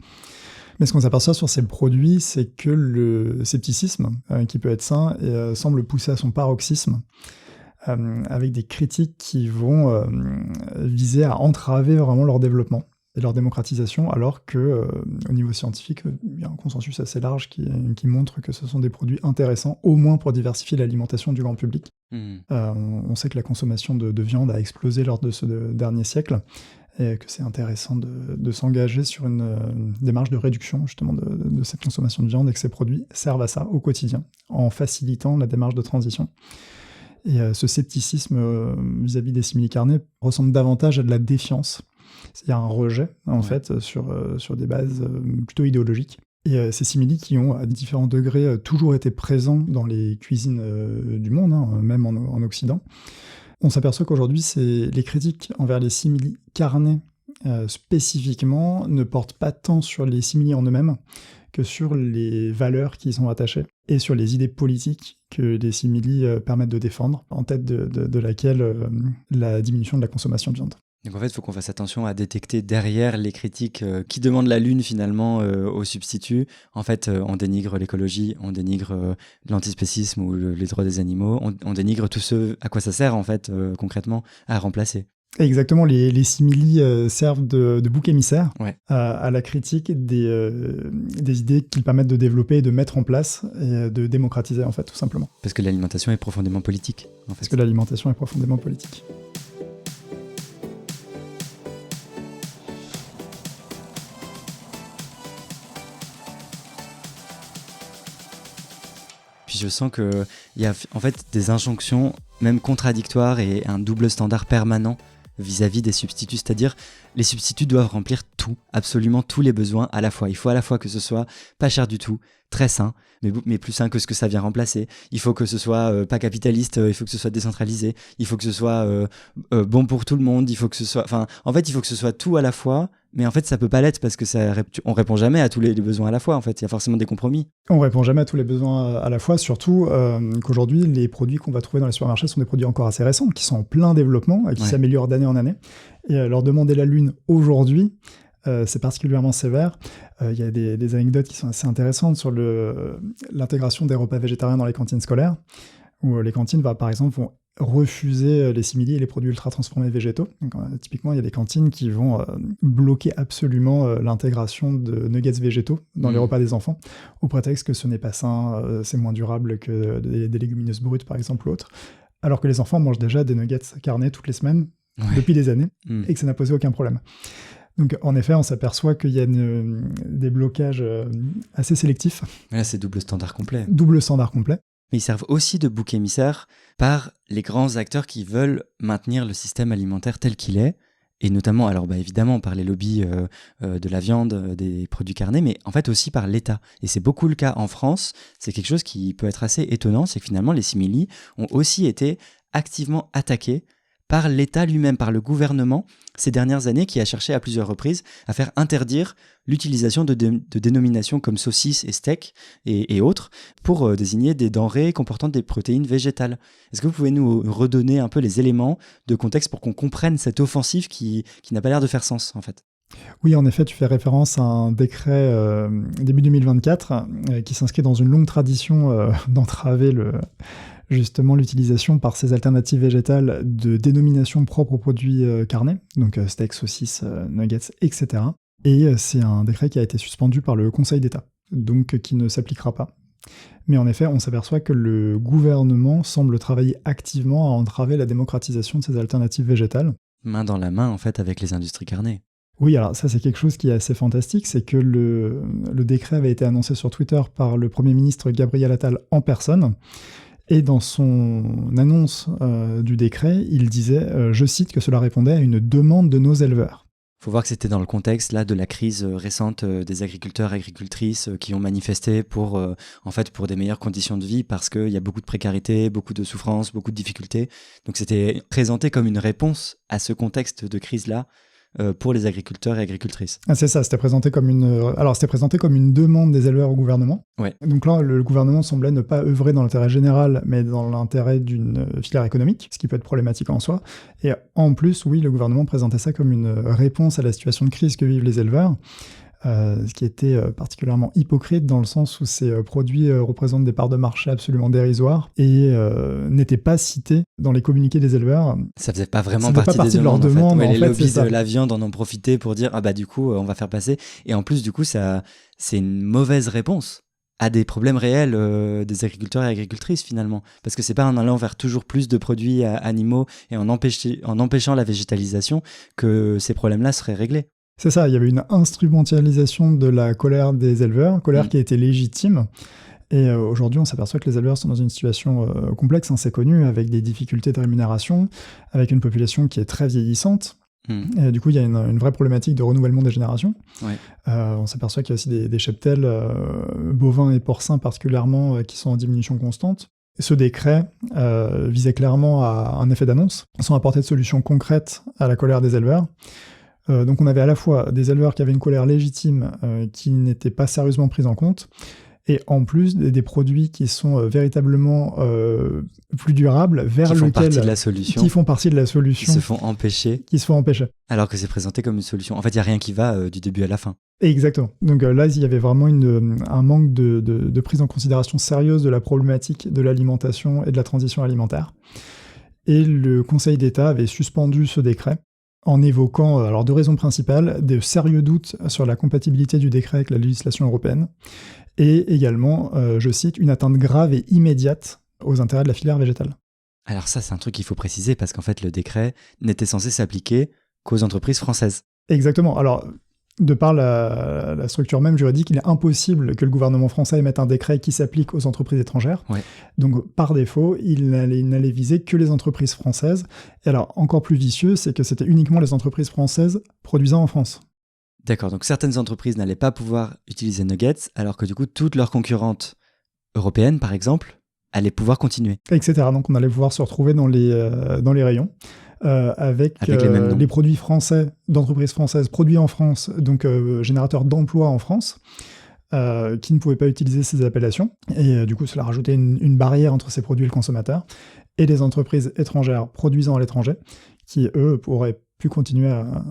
Mais ce qu'on s'aperçoit sur ces produits, c'est que le scepticisme, qui peut être sain, semble pousser à son paroxysme, avec des critiques qui vont viser à entraver vraiment leur développement et leur démocratisation, alors qu'au niveau scientifique, il y a un consensus assez large qui montre que ce sont des produits intéressants, au moins pour diversifier l'alimentation du grand public. On sait que la consommation de viande a explosé lors de ce dernier siècle, et que c'est intéressant de s'engager sur une démarche de réduction justement de cette consommation de viande, et que ces produits servent à ça au quotidien, en facilitant la démarche de transition. Et ce scepticisme vis-à-vis des simili-carnés ressemble davantage à de la défiance. Il y a un rejet, en fait, sur des bases plutôt idéologiques. Et ces simili qui ont, à différents degrés, toujours été présents dans les cuisines du monde, hein, même en Occident. On s'aperçoit qu'aujourd'hui, les critiques envers les simili carnés spécifiquement ne portent pas tant sur les simili en eux-mêmes que sur les valeurs qui y sont attachées et sur les idées politiques que les simili permettent de défendre, en tête de laquelle la diminution de la consommation de viande. Donc en fait, il faut qu'on fasse attention à détecter derrière les critiques qui demandent la lune finalement aux substituts. En fait, on dénigre l'écologie, on dénigre l'antispécisme ou les droits des animaux, on dénigre tout ce à quoi ça sert en fait concrètement à remplacer. Exactement, les simili servent de bouc émissaire Ouais. à la critique des idées qu'ils permettent de développer et de mettre en place et de démocratiser, en fait, tout simplement. Parce que l'alimentation est profondément politique, en fait. Parce que l'alimentation est profondément politique. Puis je sens qu'il y a en fait des injonctions, même contradictoires, et un double standard permanent vis-à-vis des substituts, c'est-à-dire les substituts doivent remplir tout, absolument tous les besoins à la fois. Il faut à la fois que ce soit pas cher du tout, très sain, mais plus sain que ce que ça vient remplacer. Il faut que ce soit pas capitaliste, il faut que ce soit décentralisé, il faut que ce soit bon pour tout le monde, il faut que ce soit... Enfin, en fait, il faut que ce soit tout à la fois, mais en fait, ça peut pas l'être parce que on répond jamais à tous les besoins à la fois, en fait. Il y a forcément des compromis. On répond jamais à tous les besoins à la fois, surtout qu'aujourd'hui, les produits qu'on va trouver dans les supermarchés sont des produits encore assez récents, qui sont en plein développement, qui s'améliorent d'année en année. Et leur demander la lune aujourd'hui, c'est particulièrement sévère. Il y a des anecdotes qui sont assez intéressantes sur l'intégration des repas végétariens dans les cantines scolaires, où les cantines, par exemple, vont refuser les simili et les produits ultra transformés végétaux. Donc, typiquement, il y a des cantines qui vont bloquer absolument l'intégration de nuggets végétaux dans les repas des enfants, au prétexte que ce n'est pas sain, c'est moins durable que des légumineuses brutes, par exemple, ou autres. Alors que les enfants mangent déjà des nuggets carnés toutes les semaines, depuis des années, et que ça n'a posé aucun problème. Donc, en effet, on s'aperçoit qu'il y a des blocages assez sélectifs. Là, c'est double standard complet. Double standard complet. Mais ils servent aussi de bouc émissaire par les grands acteurs qui veulent maintenir le système alimentaire tel qu'il est, et notamment, alors évidemment, par les lobbies de la viande, des produits carnés, mais en fait aussi par l'État. Et c'est beaucoup le cas en France. C'est quelque chose qui peut être assez étonnant, c'est que finalement, les simili ont aussi été activement attaqués par l'État lui-même, par le gouvernement, ces dernières années, qui a cherché à plusieurs reprises à faire interdire l'utilisation de dénominations comme saucisse et steak et autres pour désigner des denrées comportant des protéines végétales. Est-ce que vous pouvez nous redonner un peu les éléments de contexte pour qu'on comprenne cette offensive qui n'a pas l'air de faire sens, en fait ? Oui, en effet, tu fais référence à un décret début 2024 qui s'inscrit dans une longue tradition d'entraver justement l'utilisation par ces alternatives végétales de dénominations propres aux produits carnés, donc steak, saucisses, nuggets, etc. Et c'est un décret qui a été suspendu par le Conseil d'État, donc qui ne s'appliquera pas. Mais en effet, on s'aperçoit que le gouvernement semble travailler activement à entraver la démocratisation de ces alternatives végétales. Main dans la main, en fait, avec les industries carnées. Oui, alors ça c'est quelque chose qui est assez fantastique, c'est que le décret avait été annoncé sur Twitter par le Premier ministre Gabriel Attal en personne. Et dans son annonce du décret, il disait, je cite, que cela répondait à une demande de nos éleveurs. Il faut voir que c'était dans le contexte là, de la crise récente des agriculteurs et agricultrices qui ont manifesté pour des meilleures conditions de vie parce qu'il y a beaucoup de précarité, beaucoup de souffrance, beaucoup de difficultés. Donc c'était présenté comme une réponse à ce contexte de crise-là pour les agriculteurs et agricultrices. Ah, c'est ça, c'était présenté comme une demande des éleveurs au gouvernement. Ouais. Donc là, le gouvernement semblait ne pas œuvrer dans l'intérêt général, mais dans l'intérêt d'une filière économique, ce qui peut être problématique en soi. Et en plus, oui, le gouvernement présentait ça comme une réponse à la situation de crise que vivent les éleveurs, ce qui était particulièrement hypocrite dans le sens où ces produits représentent des parts de marché absolument dérisoires et n'étaient pas cités dans les communiqués des éleveurs. Ça faisait pas vraiment partie de leur demande. Les lobbies de la viande en ont profité pour dire du coup on va faire passer. Et en plus du coup c'est une mauvaise réponse à des problèmes réels des agriculteurs et agricultrices finalement, parce que c'est pas en allant vers toujours plus de produits animaux et en empêchant la végétalisation que ces problèmes-là seraient réglés. C'est ça, il y avait une instrumentalisation de la colère des éleveurs, colère qui était légitime. Et aujourd'hui, on s'aperçoit que les éleveurs sont dans une situation complexe, c'est connu, avec des difficultés de rémunération, avec une population qui est très vieillissante. Et du coup, il y a une vraie problématique de renouvellement des générations. Ouais. On s'aperçoit qu'il y a aussi des cheptels bovins et porcins particulièrement qui sont en diminution constante. Ce décret visait clairement à un effet d'annonce, sans apporter de solution concrète à la colère des éleveurs. Donc on avait à la fois des éleveurs qui avaient une colère légitime qui n'était pas sérieusement prise en compte, et en plus des produits qui sont véritablement plus durables, vers qui font lesquels partie de la solution, qui font partie de la solution, qui se font empêcher, alors que c'est présenté comme une solution. En fait, il n'y a rien qui va du début à la fin. Exactement. Donc là, il y avait vraiment un manque de prise en considération sérieuse de la problématique de l'alimentation et de la transition alimentaire. Et le Conseil d'État avait suspendu ce décret en évoquant, alors deux raisons principales, de sérieux doutes sur la compatibilité du décret avec la législation européenne, et également, je cite, une atteinte grave et immédiate aux intérêts de la filière végétale. Alors ça, c'est un truc qu'il faut préciser, parce qu'en fait, le décret n'était censé s'appliquer qu'aux entreprises françaises. Exactement. Alors, de par la structure même juridique, il est impossible que le gouvernement français émette un décret qui s'applique aux entreprises étrangères. Ouais. Donc, par défaut, il n'allait viser que les entreprises françaises. Et alors, encore plus vicieux, c'est que c'était uniquement les entreprises françaises produisant en France. D'accord, donc certaines entreprises n'allaient pas pouvoir utiliser Nuggets, alors que du coup, toutes leurs concurrentes européennes, par exemple, allaient pouvoir continuer. Etc. Donc, on allait pouvoir se retrouver dans les rayons. Avec les produits français, d'entreprises françaises produits en France, donc générateurs d'emplois en France, qui ne pouvaient pas utiliser ces appellations. Et du coup, cela rajoutait une barrière entre ces produits et le consommateur, et les entreprises étrangères produisant à l'étranger, qui, eux, pourraient plus continuer à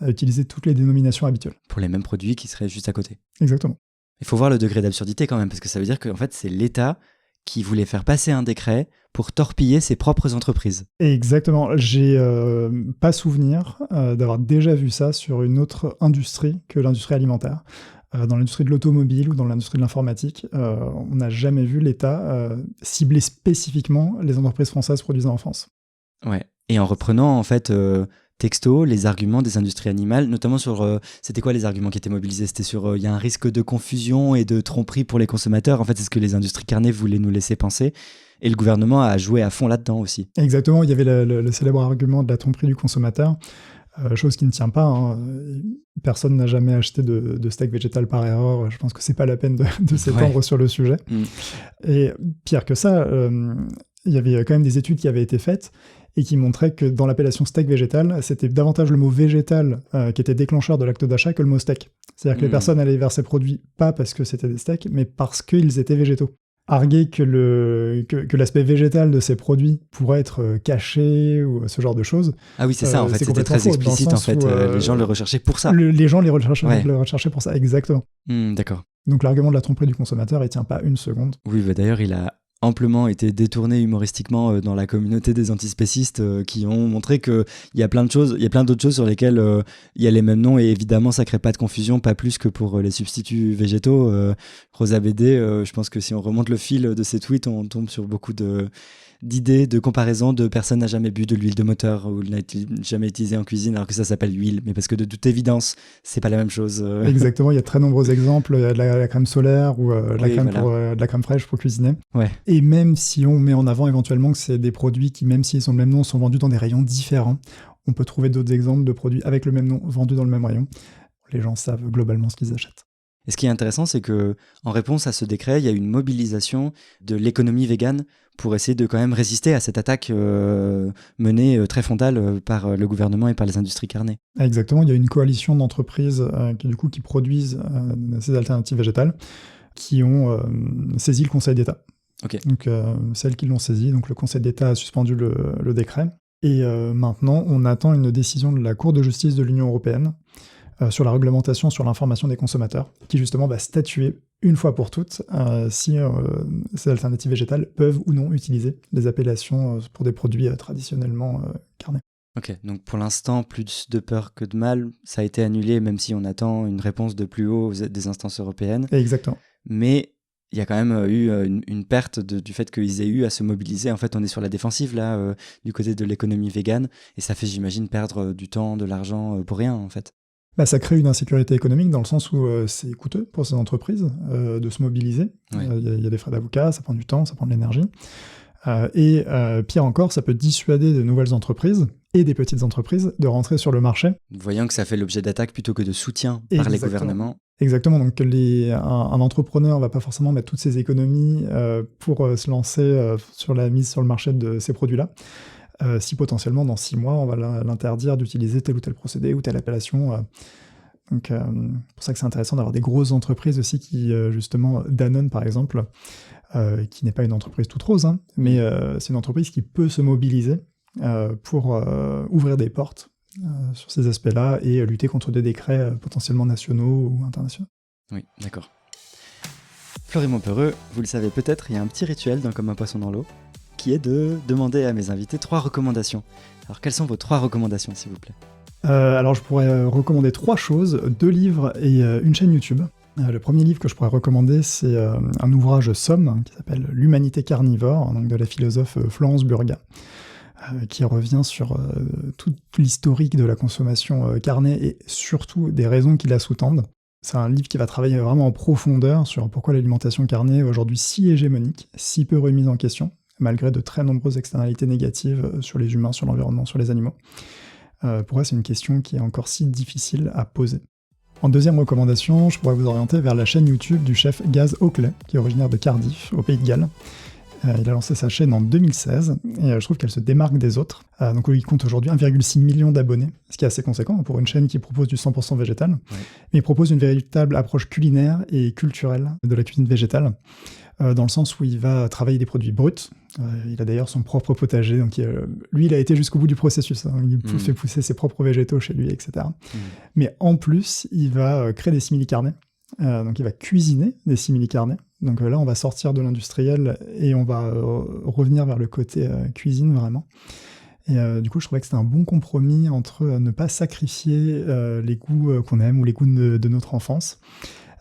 utiliser toutes les dénominations habituelles. Pour les mêmes produits qui seraient juste à côté. Exactement. Il faut voir le degré d'absurdité quand même, parce que ça veut dire qu'en fait, c'est l'État qui voulait faire passer un décret pour torpiller ses propres entreprises. Exactement. J'ai pas souvenir d'avoir déjà vu ça sur une autre industrie que l'industrie alimentaire. Dans l'industrie de l'automobile ou dans l'industrie de l'informatique, on n'a jamais vu l'État cibler spécifiquement les entreprises françaises produisant en France. Ouais. Et en reprenant en fait texto les arguments des industries animales, notamment sur c'était quoi les arguments qui étaient mobilisés? C'était sur il y a un risque de confusion et de tromperie pour les consommateurs. En fait, c'est ce que les industries carnées voulaient nous laisser penser. Et le gouvernement a joué à fond là-dedans aussi. Exactement, il y avait le célèbre argument de la tromperie du consommateur, chose qui ne tient pas. Hein. Personne n'a jamais acheté de steak végétal par erreur. Je pense que c'est pas la peine de s'étendre sur le sujet. Et pire que ça, il y avait quand même des études qui avaient été faites et qui montraient que dans l'appellation steak végétal, c'était davantage le mot végétal qui était déclencheur de l'acte d'achat que le mot steak. C'est-à-dire que les personnes allaient vers ces produits pas parce que c'était des steaks, mais parce qu'ils étaient végétaux. Arguer que l'aspect végétal de ces produits pourrait être caché ou ce genre de choses. Ah oui, c'est ça, en fait, c'était très explicite, en fait. Les gens le recherchaient pour ça. Les gens le recherchaient pour ça, exactement. D'accord. Donc l'argument de la tromperie du consommateur, il tient pas une seconde. Oui, bah d'ailleurs, il a amplement été détourné humoristiquement dans la communauté des antispécistes qui ont montré qu'il y a plein d'autres choses sur lesquelles il y a les mêmes noms, et évidemment ça crée pas de confusion, pas plus que pour les substituts végétaux. Rosa BD, je pense que si on remonte le fil de ses tweets, on tombe sur beaucoup d'idées, de comparaisons, de personne n'a jamais bu de l'huile de moteur ou n'a jamais utilisé en cuisine alors que ça s'appelle l'huile, mais parce que de toute évidence c'est pas la même chose. Exactement, il y a de très nombreux exemples, de la crème solaire ou de la crème fraîche pour cuisiner. Ouais. Et même si on met en avant éventuellement que c'est des produits qui, même s'ils ont le même nom, sont vendus dans des rayons différents, on peut trouver d'autres exemples de produits avec le même nom vendus dans le même rayon. Les gens savent globalement ce qu'ils achètent. Et ce qui est intéressant, c'est que en réponse à ce décret, il y a une mobilisation de l'économie végane pour essayer de quand même résister à cette attaque menée très frontale par le gouvernement et par les industries carnées. Exactement, il y a une coalition d'entreprises qui produisent ces alternatives végétales qui ont saisi le Conseil d'État. Okay. Donc celles qui l'ont saisi, donc le Conseil d'État a suspendu le décret. Et maintenant, on attend une décision de la Cour de justice de l'Union européenne sur la réglementation sur l'information des consommateurs, qui justement va statuer une fois pour toutes si ces alternatives végétales peuvent ou non utiliser des appellations pour des produits traditionnellement carnés. Ok, donc pour l'instant, plus de peur que de mal, ça a été annulé, même si on attend une réponse de plus haut des instances européennes. Exactement. Mais il y a quand même eu une perte du fait qu'ils aient eu à se mobiliser. En fait, on est sur la défensive, là, du côté de l'économie végane, et ça fait, j'imagine, perdre du temps, de l'argent pour rien, en fait. Ça crée une insécurité économique dans le sens où c'est coûteux pour ces entreprises de se mobiliser. Il y a des frais d'avocat, ça prend du temps, ça prend de l'énergie. Et pire encore, ça peut dissuader de nouvelles entreprises et des petites entreprises de rentrer sur le marché. Voyant que ça fait l'objet d'attaques plutôt que de soutien par les gouvernements. Exactement, donc un entrepreneur ne va pas forcément mettre toutes ses économies pour se lancer sur la mise sur le marché de ces produits-là. Si potentiellement, dans 6 mois, on va l'interdire d'utiliser tel ou tel procédé ou telle appellation. Donc, c'est pour ça que c'est intéressant d'avoir des grosses entreprises aussi qui, justement, Danone, par exemple, qui n'est pas une entreprise toute rose, hein, mais c'est une entreprise qui peut se mobiliser pour ouvrir des portes sur ces aspects-là et lutter contre des décrets potentiellement nationaux ou internationaux. Oui, d'accord. Florie Montpeureux, vous le savez peut-être, il y a un petit rituel dans Comme un poisson dans l'eau, qui est de demander à mes invités 3 recommandations. Alors, quelles sont vos 3 recommandations, s'il vous plaît ? Alors, je pourrais recommander 3 choses, 2 livres et une chaîne YouTube. Le premier livre que je pourrais recommander, c'est un ouvrage somme qui s'appelle « L'humanité carnivore », donc de la philosophe Florence Burga, qui revient sur tout l'historique de la consommation carnée et surtout des raisons qui la sous-tendent. C'est un livre qui va travailler vraiment en profondeur sur pourquoi l'alimentation carnée est aujourd'hui si hégémonique, si peu remise en question, malgré de très nombreuses externalités négatives sur les humains, sur l'environnement, sur les animaux. Pour moi, c'est une question qui est encore si difficile à poser. En deuxième recommandation, je pourrais vous orienter vers la chaîne YouTube du chef Gaz Oakley, qui est originaire de Cardiff, au Pays de Galles. Il a lancé sa chaîne en 2016, et je trouve qu'elle se démarque des autres. Donc il compte aujourd'hui 1,6 million d'abonnés, ce qui est assez conséquent pour une chaîne qui propose du 100% végétal. Ouais. Mais il propose une véritable approche culinaire et culturelle de la cuisine végétale, dans le sens où il va travailler des produits bruts. Il a d'ailleurs son propre potager, donc lui, il a été jusqu'au bout du processus. Hein. Il fait pousser ses propres végétaux chez lui, etc. Mais en plus, il va créer des simili-carnets. Donc il va cuisiner des simili-carnets. Donc là, on va sortir de l'industriel et on va revenir vers le côté cuisine, vraiment. Et du coup, je trouvais que c'était un bon compromis entre ne pas sacrifier les goûts qu'on aime ou les goûts de notre enfance,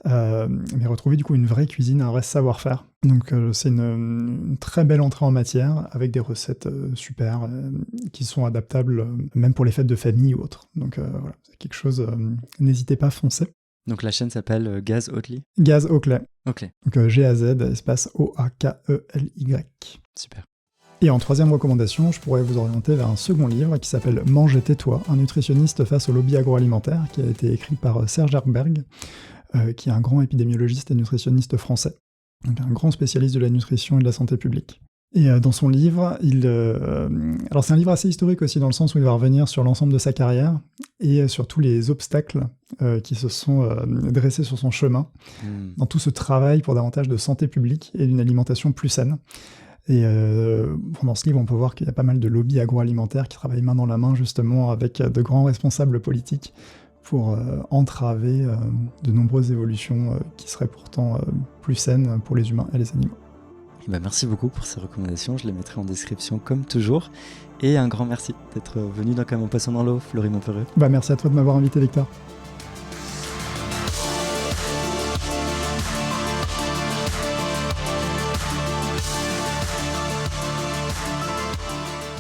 mais retrouver du coup une vraie cuisine, un vrai savoir-faire. Donc c'est une très belle entrée en matière avec des recettes super qui sont adaptables même pour les fêtes de famille ou autres. Donc voilà, c'est quelque chose, n'hésitez pas, foncez. Donc la chaîne s'appelle Gaz Oakley. Gaz Oakley. Ok. Donc G-A-Z, espace O-A-K-E-L-Y. Super. Et en troisième recommandation, je pourrais vous orienter vers un second livre qui s'appelle « Mange et tais-toi, un nutritionniste face au lobby agroalimentaire » qui a été écrit par Serge Herberg, qui est un grand épidémiologiste et nutritionniste français, donc un grand spécialiste de la nutrition et de la santé publique. Et dans son livre, alors c'est un livre assez historique aussi, dans le sens où il va revenir sur l'ensemble de sa carrière et sur tous les obstacles qui se sont dressés sur son chemin, dans tout ce travail pour davantage de santé publique et d'une alimentation plus saine. Et dans ce livre, on peut voir qu'il y a pas mal de lobbies agroalimentaires qui travaillent main dans la main, justement, avec de grands responsables politiques pour entraver de nombreuses évolutions qui seraient pourtant plus saines pour les humains et les animaux. Merci beaucoup pour ces recommandations, je les mettrai en description comme toujours. Et un grand merci d'être venu dans Comme un poisson dans l'eau, Florie Montpeureux. Merci à toi de m'avoir invité, Victor.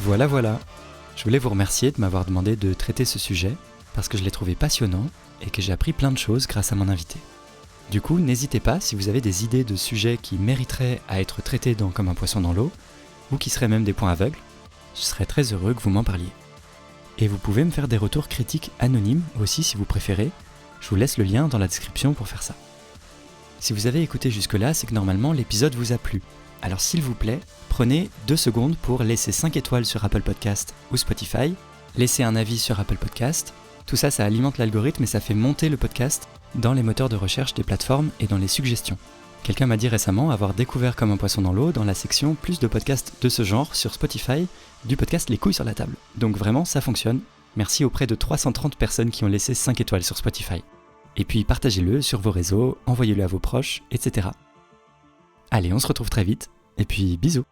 Voilà. Je voulais vous remercier de m'avoir demandé de traiter ce sujet, parce que je l'ai trouvé passionnant et que j'ai appris plein de choses grâce à mon invité. Du coup, n'hésitez pas si vous avez des idées de sujets qui mériteraient à être traités dans Comme un poisson dans l'eau, ou qui seraient même des points aveugles, je serais très heureux que vous m'en parliez. Et vous pouvez me faire des retours critiques anonymes aussi si vous préférez, je vous laisse le lien dans la description pour faire ça. Si vous avez écouté jusque-là, c'est que normalement l'épisode vous a plu. Alors s'il vous plaît, prenez 2 secondes pour laisser 5 étoiles sur Apple Podcast ou Spotify, laisser un avis sur Apple Podcast. Tout ça, ça alimente l'algorithme et ça fait monter le podcast dans les moteurs de recherche des plateformes et dans les suggestions. Quelqu'un m'a dit récemment avoir découvert Comme un poisson dans l'eau dans la section plus de podcasts de ce genre sur Spotify du podcast Les couilles sur la table. Donc vraiment, ça fonctionne. Merci aux près de 330 personnes qui ont laissé 5 étoiles sur Spotify. Et puis partagez-le sur vos réseaux, envoyez-le à vos proches, etc. Allez, on se retrouve très vite, et puis bisous.